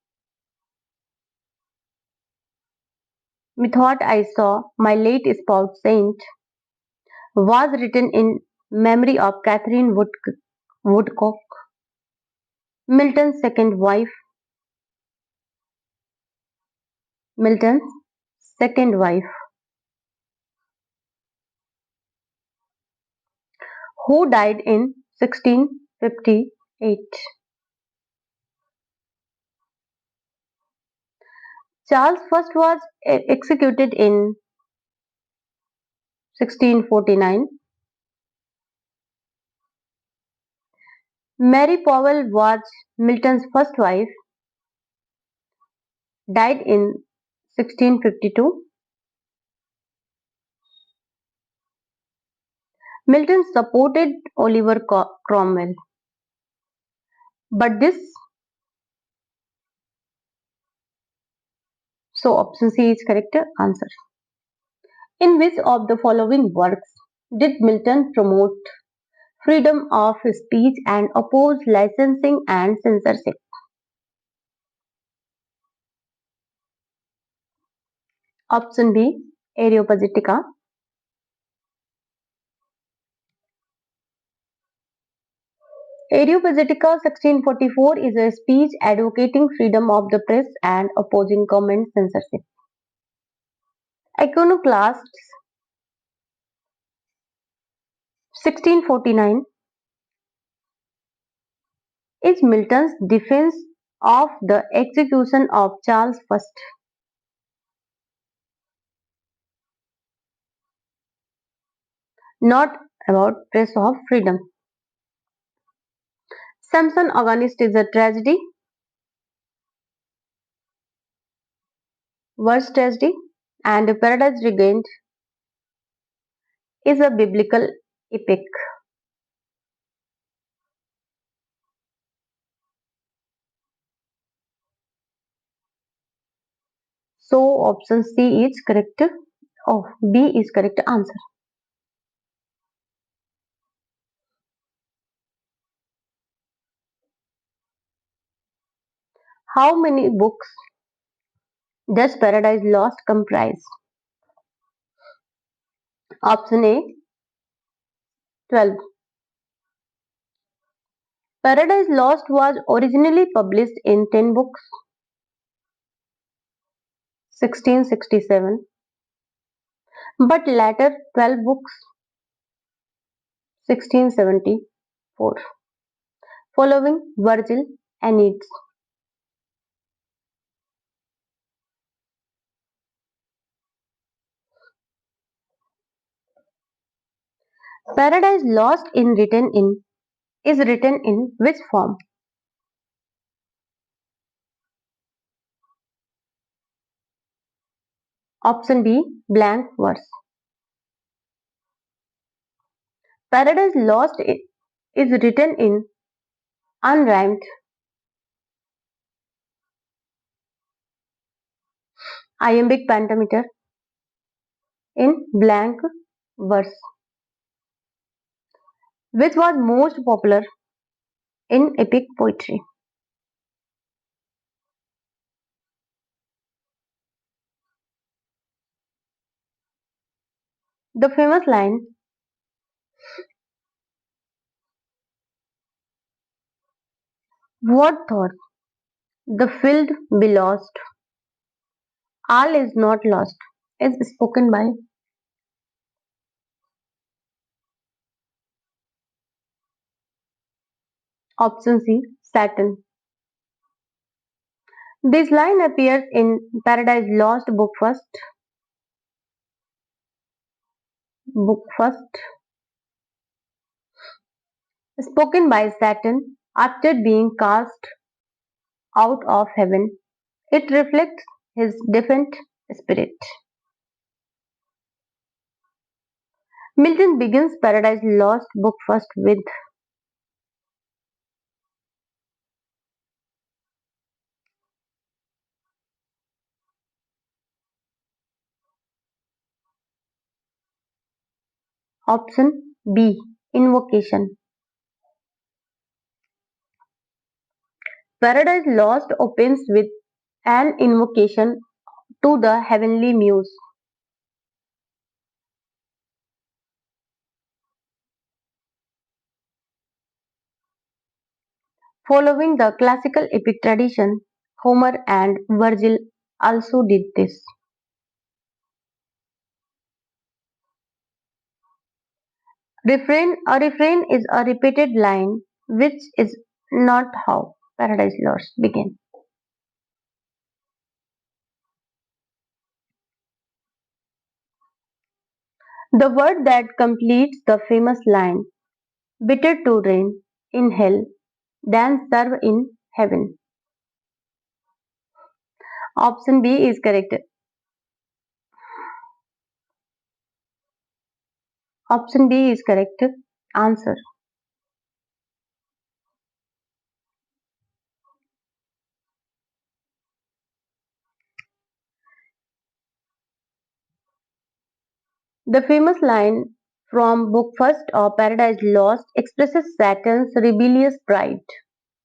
Methought I saw my late spouse, Saint, was written in memory of Catherine Woodcock, Milton's second wife. Milton's second wife, who died in 1658. Charles I was executed in 1649. Mary Powell was Milton's first wife, died in 1652. Milton supported Oliver Cromwell, but this, so option C is correct answer. In which of the following works did Milton promote freedom of speech and oppose licensing and censorship? Option B, Areopagitica. Areopagitica 1644 is a speech advocating freedom of the press and opposing government censorship. Iconoclasts 1649 is Milton's defense of the execution of Charles I, not about press of freedom. Samson Agonist is a tragedy, worst tragedy, and Paradise Regained is a biblical epic. So option C is correct. Oh, B is correct answer. How many books does Paradise Lost comprise? Option A 12. Paradise Lost was originally published in 10 books, 1667, but later 12 books, 1674, following Virgil Aeneid's. Paradise Lost is written in which form? Option B blank verse. Paradise Lost is written in unrhymed iambic pentameter in blank verse, which was most popular in epic poetry. The famous line, "What thought the field be lost, all is not lost," is spoken by option C Saturn. This line appears in Paradise Lost book first, spoken by Saturn after being cast out of heaven. It reflects his defiant spirit. Milton begins Paradise Lost book first with option B invocation. Paradise Lost opens with an invocation to the heavenly muse. Following the classical epic tradition, Homer and Virgil also did this. A refrain is a repeated line, which is not how Paradise Lost began. The word that completes the famous line, "Bitter to reign in hell than serve in heaven." Option B is correct. Option B is correct answer. The famous line from Book First of Paradise Lost expresses Saturn's rebellious pride,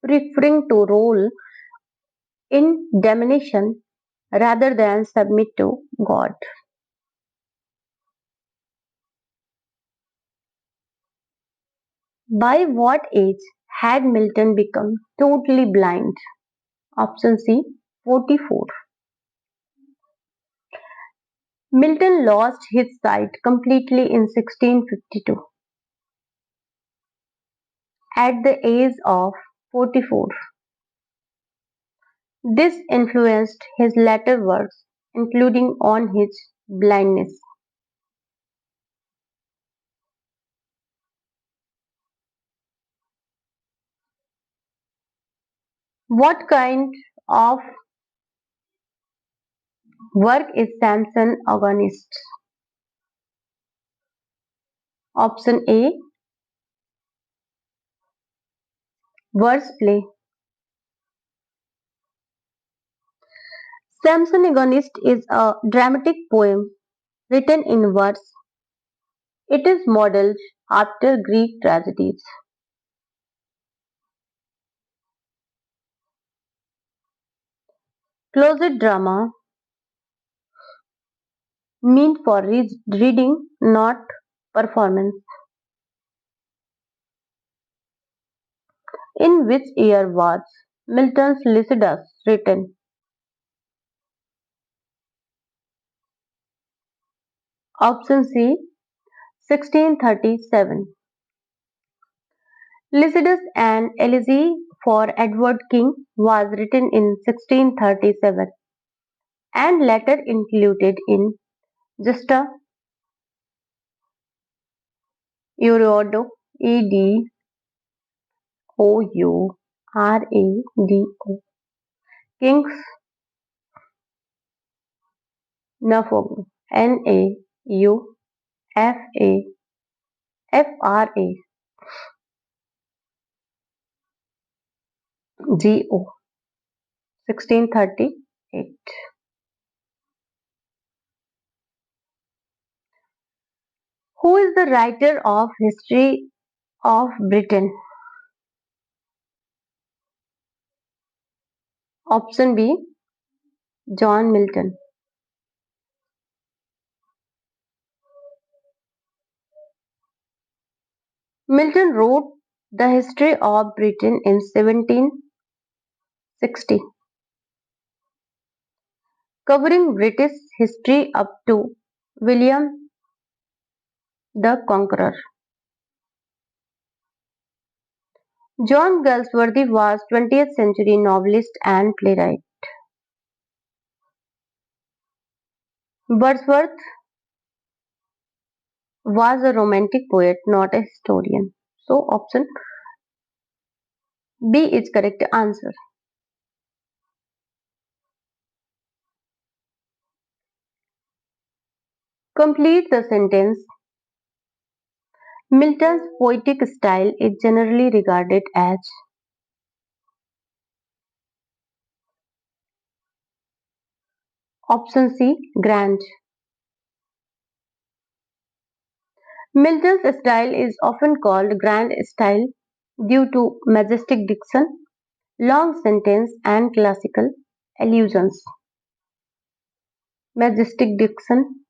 preferring to rule in domination rather than submit to God. By what age had Milton become totally blind? Option C 44. Milton lost his sight completely in 1652 at the age of 44. This influenced his later works, including on his blindness. What kind of work is Samson Agonist? Option A verse play. Samson Agonist is a dramatic poem written in verse. It is modeled after Greek tragedies. Closet drama meant for reading, not performance. In which year was Milton's Lycidas written? Option C 1637. Lycidas and Elegy for Edward King was written in 1637 and later included in Justa Eurodo Edourado King's Naufrago Naufrago 1638. Who is the writer of History of Britain? Option B John Milton. Milton wrote the History of Britain in 1760, covering British history up to William the Conqueror. John Galsworthy was 20th century novelist and playwright. Wordsworth was a romantic poet, not a historian. So option B is correct answer. Complete the sentence. Milton's poetic style is generally regarded as. Option C grand. Milton's style is often called grand style due to majestic diction, long sentence and classical allusions. Majestic diction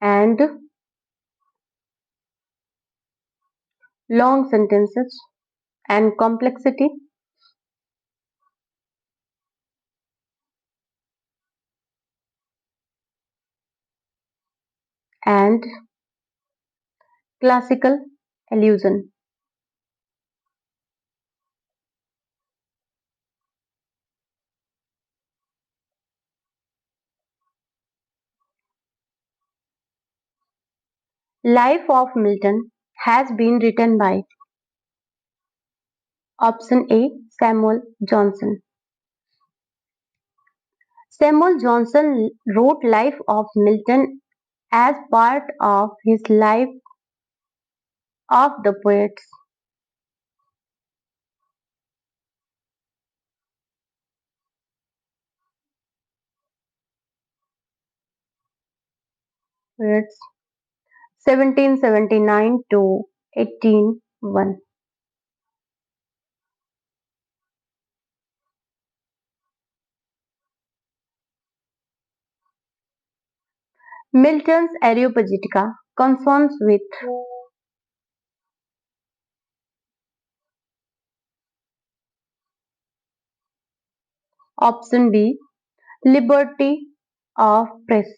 and long sentences and complexity and classical allusion. Life of Milton has been written by option A Samuel Johnson. Samuel Johnson wrote Life of Milton as part of his Life of the Poets. Poets 1779 to 1801. Milton's Areopagitica concerns with option B liberty of press.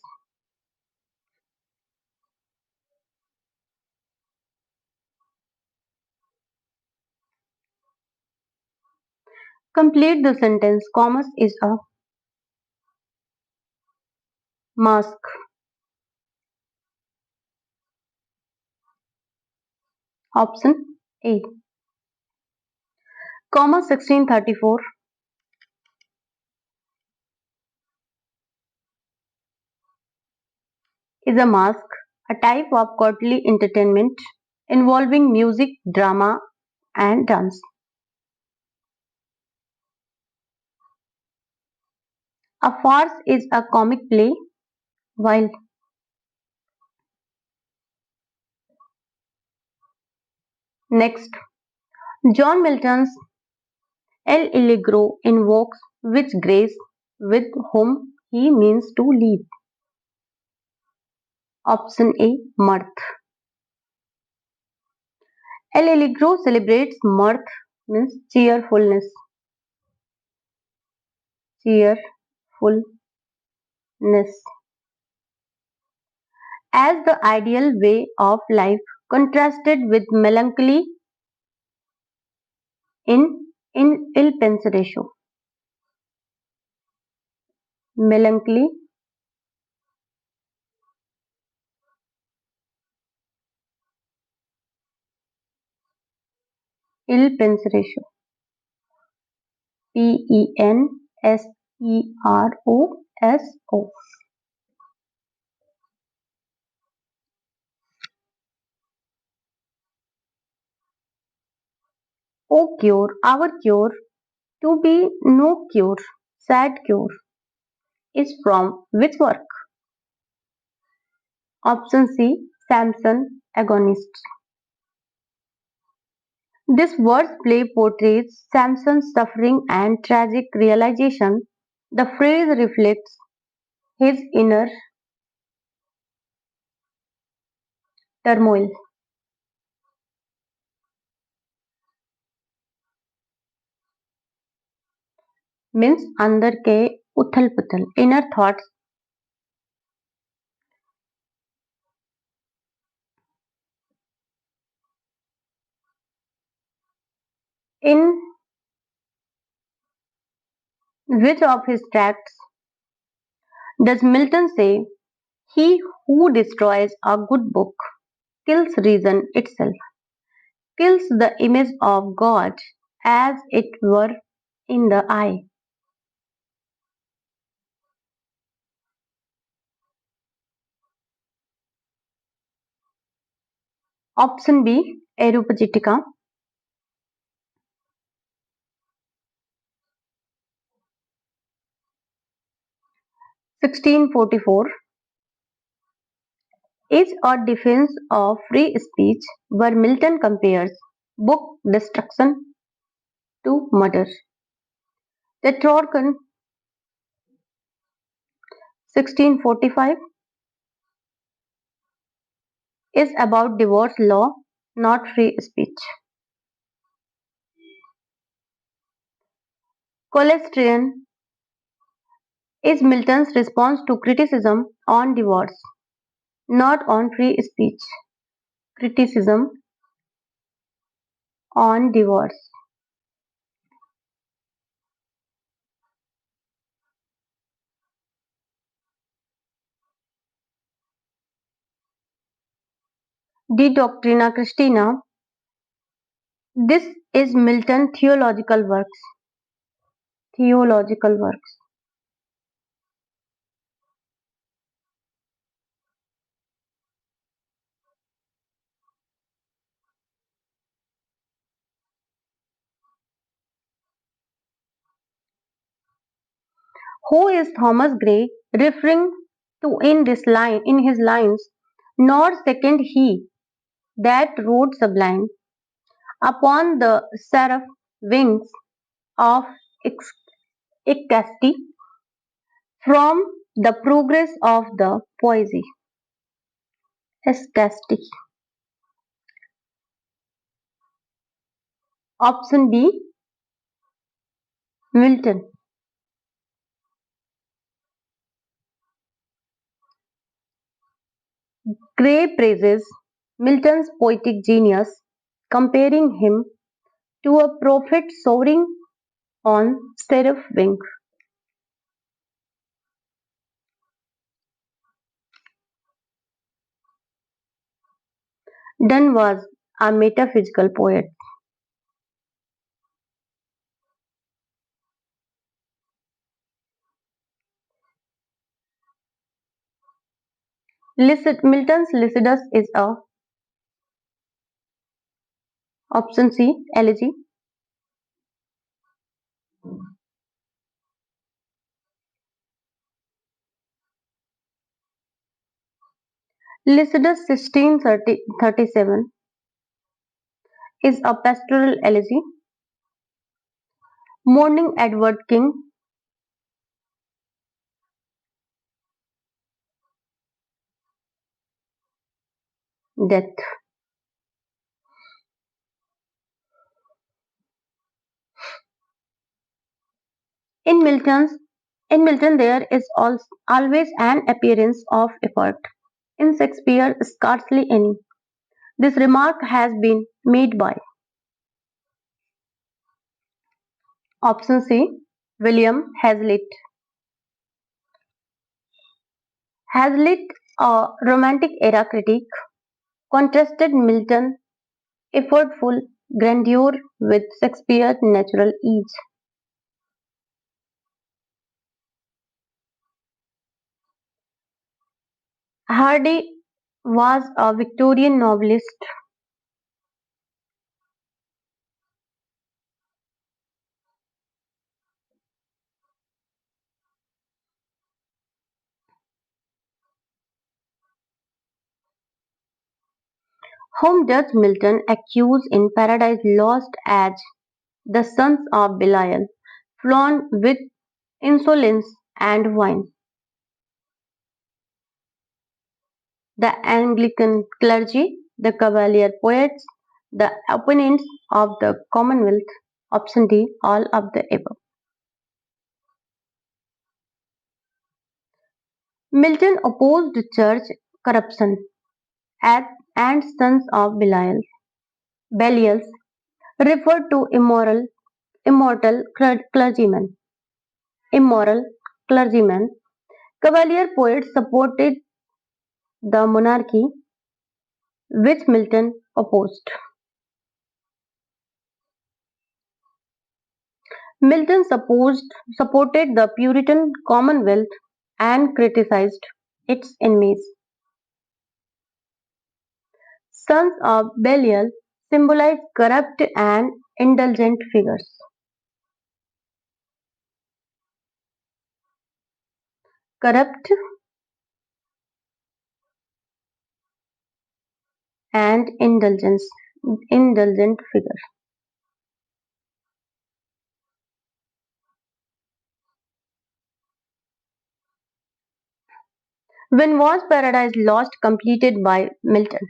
Complete the sentence. Commerce is a mask. Option A. Comma 1634. is a mask, a type of courtly entertainment involving music, drama, and dance. A farce is a comic play, while next, John Milton's El Allegro invokes which grace with whom he means to leave. Option A, mirth. El Allegro celebrates mirth means cheerfulness. Cheerfulness as the ideal way of life, contrasted with melancholy in Il Pensereso. Melancholy, Il Pensereso. Penseroso. O cure, our cure, to be no cure, sad cure, is from which work? Option C, Samson Agonist. This wordplay portrays Samson's suffering and tragic realization. The phrase reflects his inner turmoil, means अंदर के उथल पुथल, inner thoughts. In which of his tracts does Milton say, "He who destroys a good book kills reason itself, kills the image of God as it were in the eye"? Option B, Areopagitica. 1644 is a defense of free speech where Milton compares book destruction to murder. The Trorcan 1645 is about divorce law, not free speech. Colestrian is Milton's response to criticism on divorce, not on free speech. Criticism on divorce. De Doctrina Christina. This is Milton theological works. Theological works. Who is Thomas Gray referring to in this line in his lines? Nor second he that rode sublime upon the seraph wings of ecstasy from the progress of the poesy. Ecstasy. Option B, Milton. Gray praises Milton's poetic genius, comparing him to a prophet soaring on seraph wing. Donne was a metaphysical poet. Milton's Lycidas is a option C, elegy. Lycidas 1637 is a pastoral elegy. Mourning Edward King, death. In Milton's in Milton there is always an appearance of effort. In Shakespeare, scarcely any. This remark has been made by option C. William Hazlitt. Hazlitt, a Romantic era critic, contrasted Milton's effortful grandeur with Shakespeare's natural ease. Hardy was a Victorian novelist whom Judge Milton accused in Paradise Lost as the sons of Belial, flown with insolence and wine. The Anglican clergy, the Cavalier poets, the opponents of the Commonwealth, option D, all of the above. Milton opposed church corruption as and sons of Belials referred to immortal clergymen. Immoral clergymen. Cavalier poets supported the monarchy, which Milton opposed. Milton supported the Puritan Commonwealth and criticized its enemies. Sons of Belial symbolize corrupt and indulgent figures. Corrupt and indulgent figures. When was Paradise Lost completed by Milton?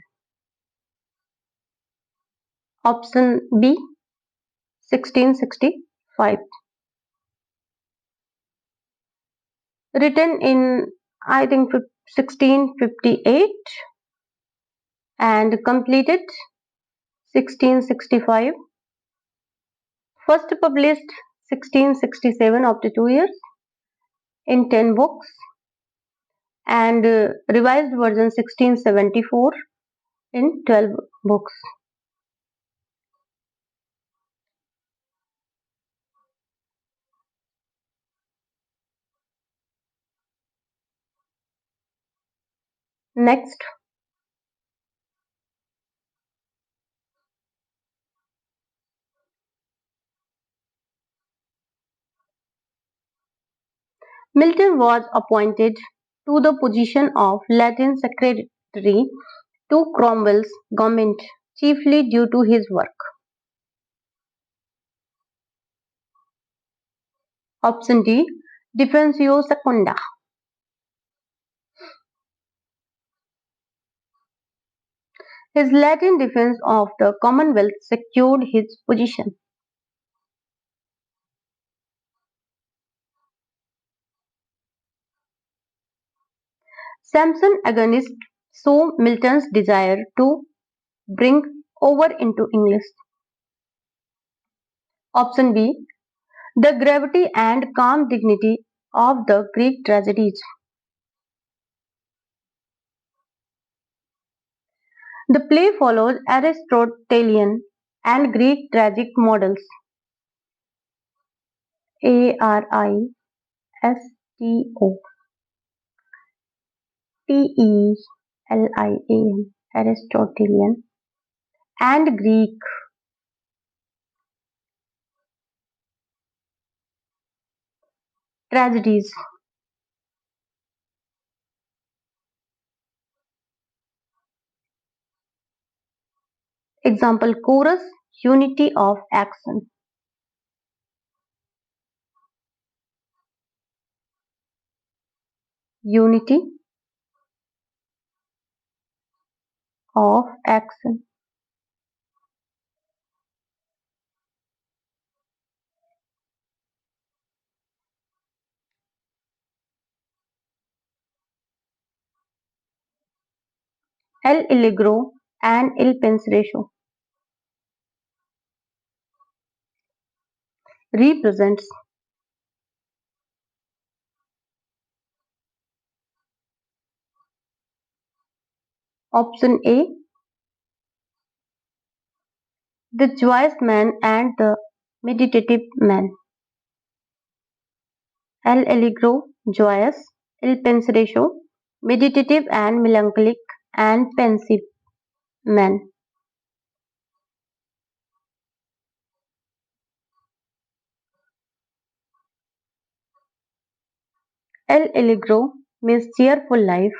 Option B, 1665. Written in, I think, 1658 and completed 1665. First published 1667 after 2 years in 10 books and revised version 1674 in 12 books. Next, Milton was appointed to the position of Latin Secretary to Cromwell's government, chiefly due to his work. Option D, Defensio Secunda. His Latin defense of the Commonwealth secured his position. Samson against saw Milton's desire to bring over into English. Option B, the gravity and calm dignity of the Greek tragedies. The play follows Aristotelian and Greek tragic models. Aristotle. Lian, Aristotelian, and Greek. Tragedies. Example chorus, unity of action. Unity of action. El allegro and il penseroso represents. Option A, the joyous man and the meditative man. El allegro, joyous, il penseroso, meditative and melancholic and pensive man. El allegro means cheerful life.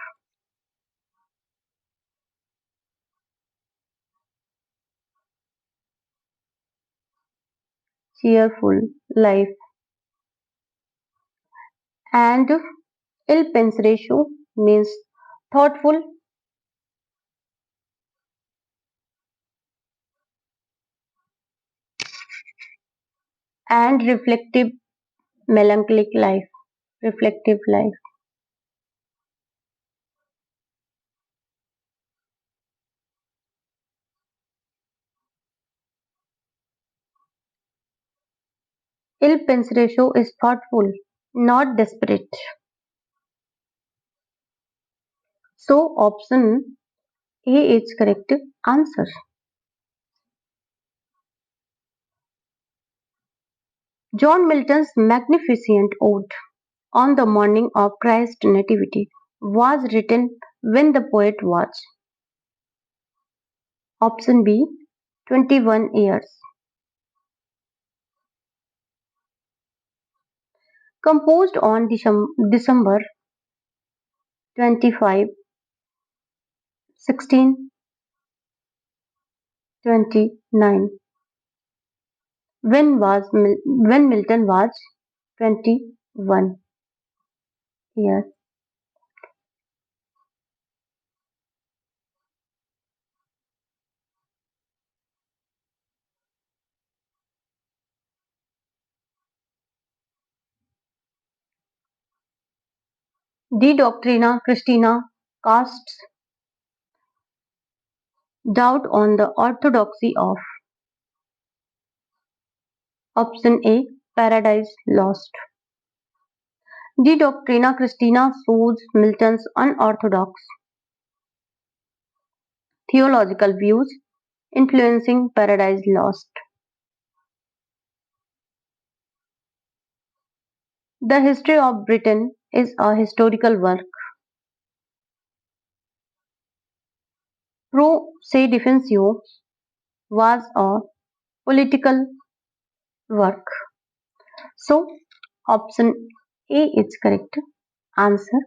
Cheerful life. And il penseroso means thoughtful and reflective melancholic life. Reflective life. Il penseroso is thoughtful, not desperate. So option A is correct answer. John Milton's magnificent ode on the morning of Christ's nativity was written when the poet was. Option B, 21 years. Composed on December 25, 1629, when Milton was 21 years. De Doctrina Christina casts doubt on the orthodoxy of. Option A, Paradise Lost. De Doctrina Christina shows Milton's unorthodox theological views influencing Paradise Lost. The History of Britain is a historical work. Pro Se Defensio was a political work. So, option A is correct answer.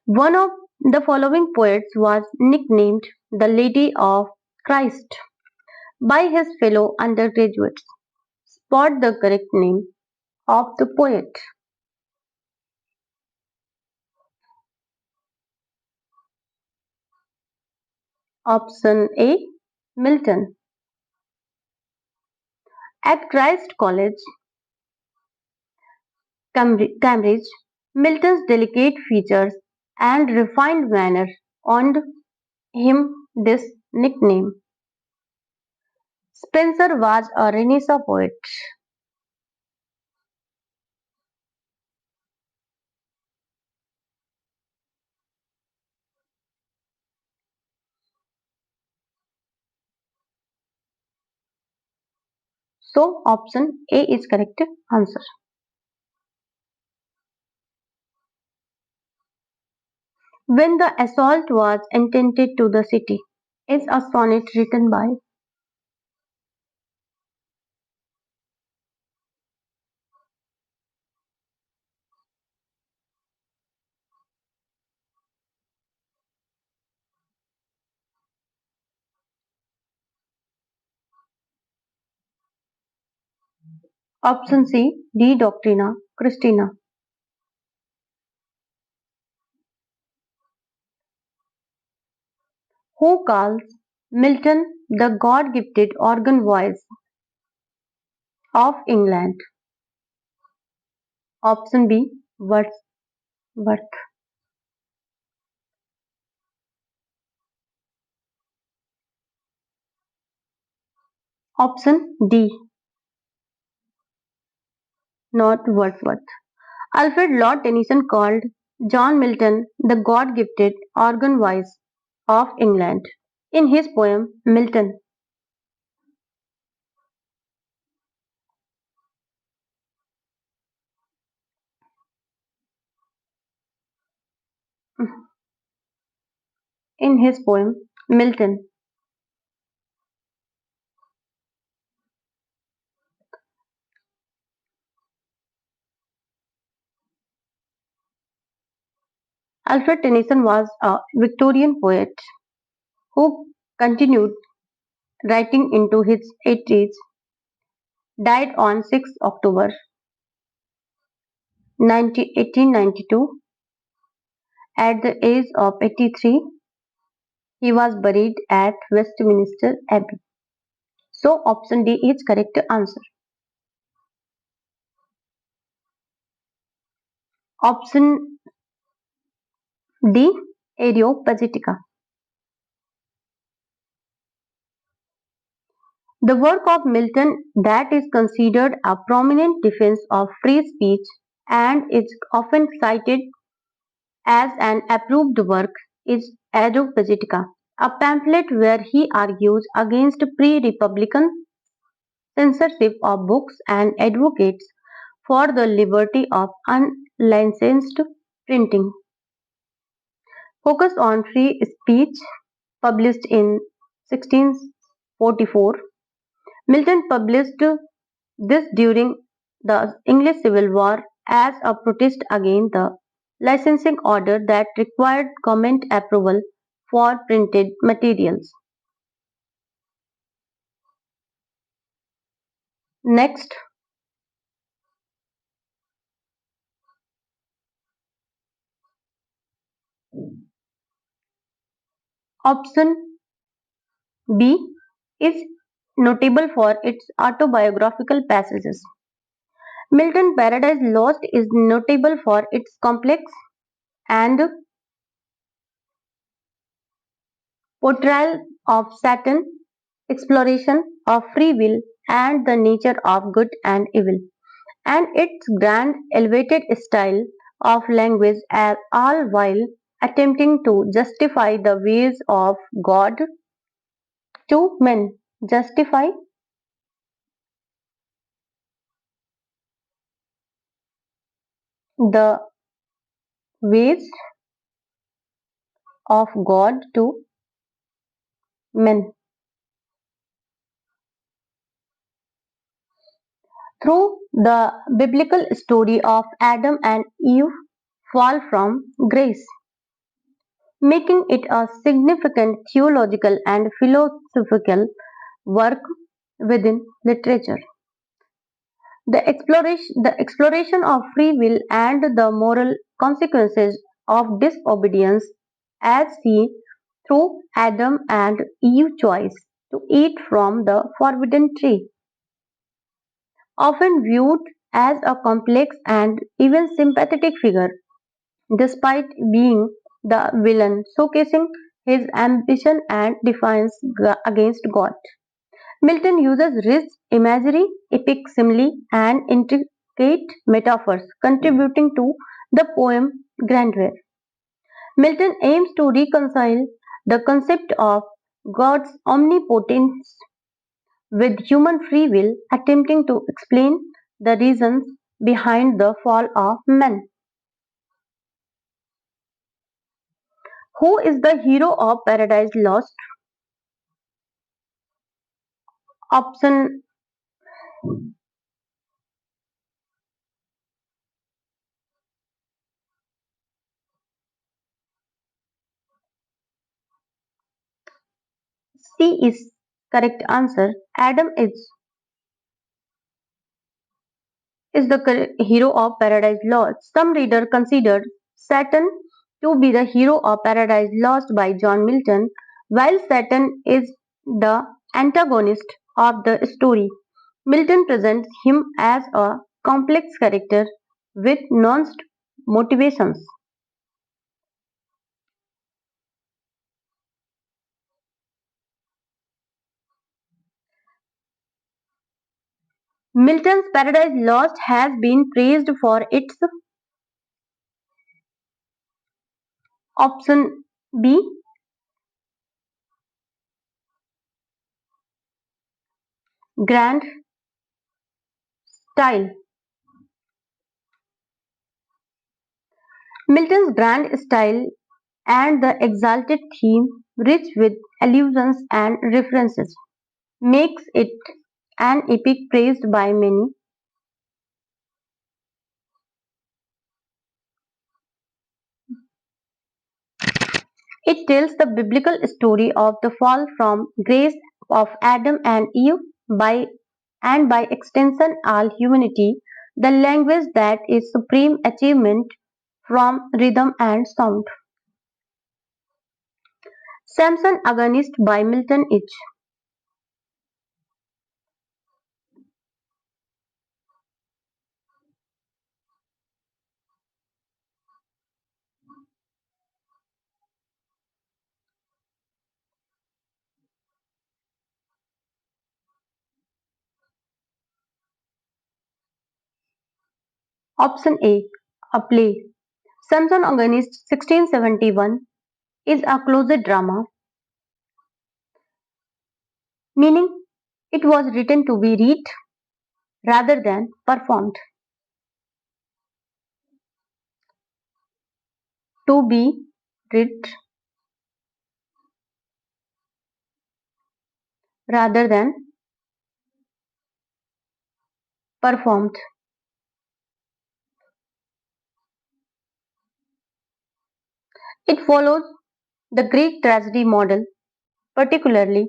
One of the following poets was nicknamed the Lady of Christ by his fellow undergraduates. Spot the correct name of the poet. Option A, Milton. At Christ College, Cambridge, Milton's delicate features and refined manner earned him this nickname. Spencer was a Renaissance poet. So option A is correct answer. When the assault was intended to the city is a sonnet written by option C. D. Doctrina Christina. Who calls Milton the God-gifted organ voice of England? Option B. Wordsworth. Option D. Not Wordsworth. Alfred Lord Tennyson called John Milton the God-gifted organ voice of England. In his poem Milton, in his poem Milton, Alfred Tennyson was a Victorian poet who continued writing into his 80s, died on 6 October 1892 at the age of 83. He was buried at Westminster Abbey. So option D is correct answer. Option D, Areopagitica. The work of Milton that is considered a prominent defense of free speech and is often cited as an approved work is Areopagitica, a pamphlet where he argues against pre-republican censorship of books and advocates for the liberty of unlicensed printing. Focus on free speech, published in 1644. Milton published this during the English Civil War as a protest against the licensing order that required government approval for printed materials. Next, option B is notable for its autobiographical passages. Milton Paradise Lost is notable for its complex and portrayal of Satan, exploration of free will and the nature of good and evil, and its grand elevated style of language all while attempting to justify the ways of God to men. Justify the ways of God to men. Through the biblical story of Adam and Eve fall from grace, making it a significant theological and philosophical work within literature. The exploration of free will and the moral consequences of disobedience, as seen through Adam and Eve's choice to eat from the forbidden tree, often viewed as a complex and even sympathetic figure, despite being the villain, showcasing his ambition and defiance against God. Milton uses rich imagery, epic simile, and intricate metaphors, contributing to the poem grandeur. Milton aims to reconcile the concept of God's omnipotence with human free will, attempting to explain the reasons behind the fall of man. Who is the hero of Paradise Lost? Option C is correct answer. Adam is the hero of Paradise Lost. Some readers considered Satan to be the hero of Paradise Lost by John Milton, while Satan is the antagonist of the story. Milton presents him as a complex character with nuanced motivations. Milton's Paradise Lost has been praised for its option B, grand style. Milton's grand style and the exalted theme, rich with allusions and references, makes it an epic praised by many. It tells the biblical story of the fall from grace of Adam and Eve by and by extension all humanity, the language that is supreme achievement from rhythm and sound. Samson Agonist by Milton H. Option A, a play. Samson Agonist 1671 is a closet drama, meaning it was written to be read rather than performed. To be read rather than performed. It follows the Greek tragedy model, particularly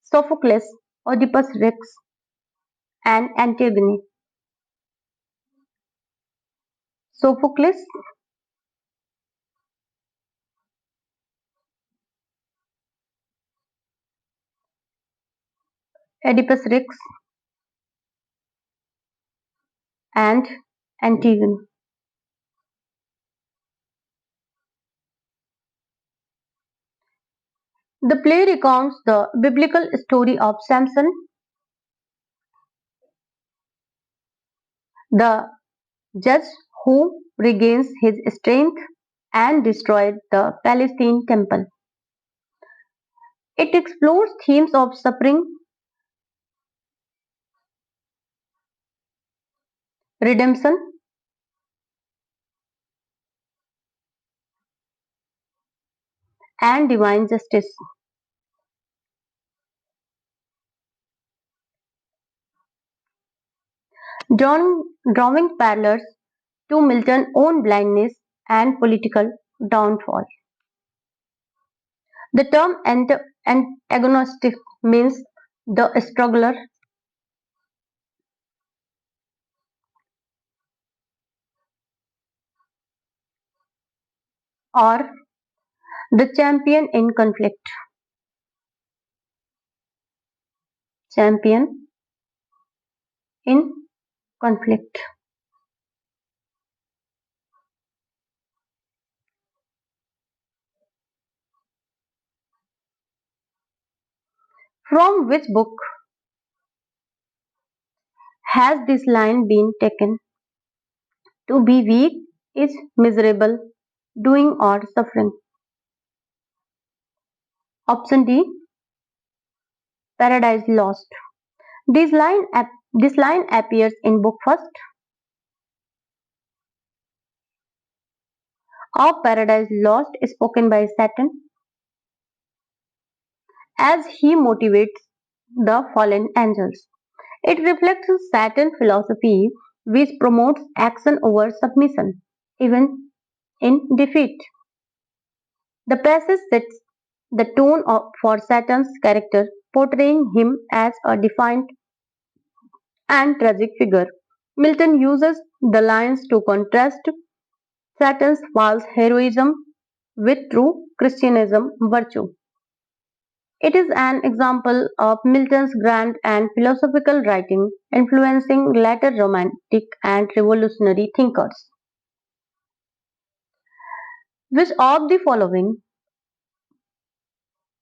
Sophocles, Oedipus Rex, and Antigone. Sophocles, Oedipus Rex, and Antigone. The play recounts the biblical story of Samson, the judge who regains his strength and destroyed the Palestine temple. It explores themes of suffering, redemption, and divine justice. Drawing parallels to Milton's own blindness and political downfall. The term antagonist means the struggler or the champion in conflict. Champion in conflict. From which book has this line been taken? To be weak is miserable, doing or suffering. Option D, Paradise Lost. This line appears in book first. of Paradise Lost spoken by Satan as he motivates the fallen angels. It reflects Satan's philosophy which promotes action over submission, even in defeat. The passage sets the tone for Satan's character, portraying him as a defiant and tragic figure. Milton uses the lines to contrast Satan's false heroism with true Christianism virtue. It is an example of Milton's grand and philosophical writing influencing later romantic and revolutionary thinkers. Which of the following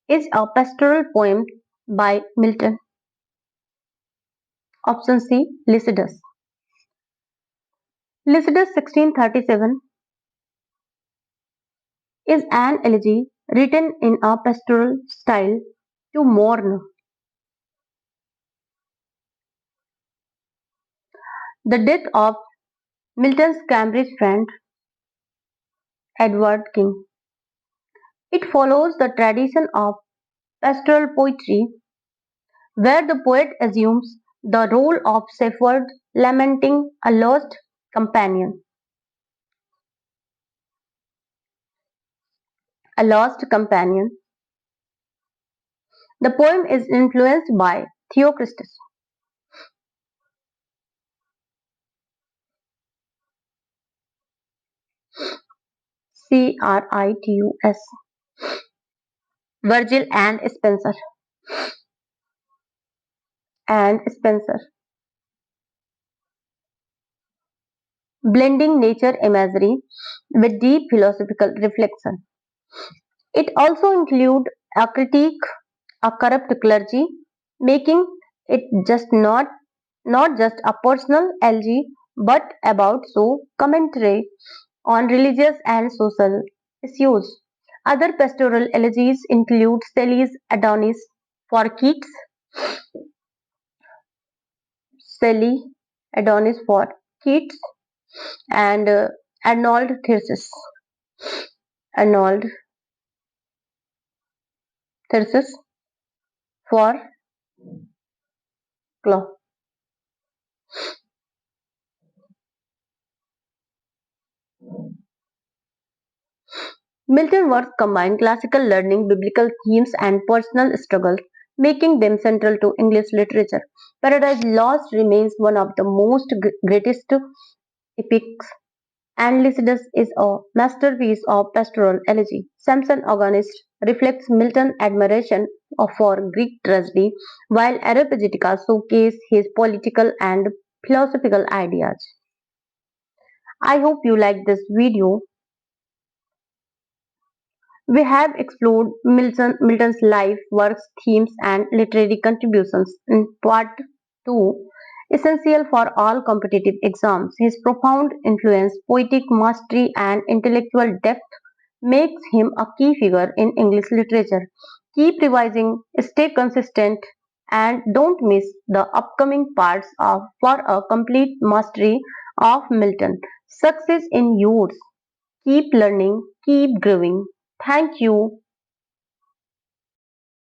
is a pastoral poem by Milton? Option C. Lycidas. Lycidas 1637 is an elegy written in a pastoral style to mourn the death of Milton's Cambridge friend Edward King. It follows the tradition of pastoral poetry where the poet assumes the role of shepherd lamenting a lost companion. A lost companion. The poem is influenced by Theocritus. Critus. Virgil and Spencer, blending nature imagery with deep philosophical reflection. It also includes a critique of corrupt clergy, making it not just a personal elegy but about so commentary on religious and social issues. Other pastoral elegies include Shelley's Adonis for Keats, Shelley Adonis for Keats, and Arnold Thyrsis. Arnold Thyrsis for Clo. Milton's works combine classical learning, biblical themes, and personal struggles, making them central to English literature. Paradise Lost remains one of the most greatest epics, and Lycidas is a masterpiece of pastoral elegy. Samson Agonist reflects Milton's admiration for Greek tragedy, while Areopagitica showcases his political and philosophical ideas. I hope you like this video. We have explored Milton's life, works, themes, and literary contributions in part 2, essential for all competitive exams. His profound influence, poetic mastery, and intellectual depth makes him a key figure in English literature. Keep revising, stay consistent, and don't miss the upcoming parts for a complete mastery of Milton. Success in yours. Keep learning, keep growing. Thank you.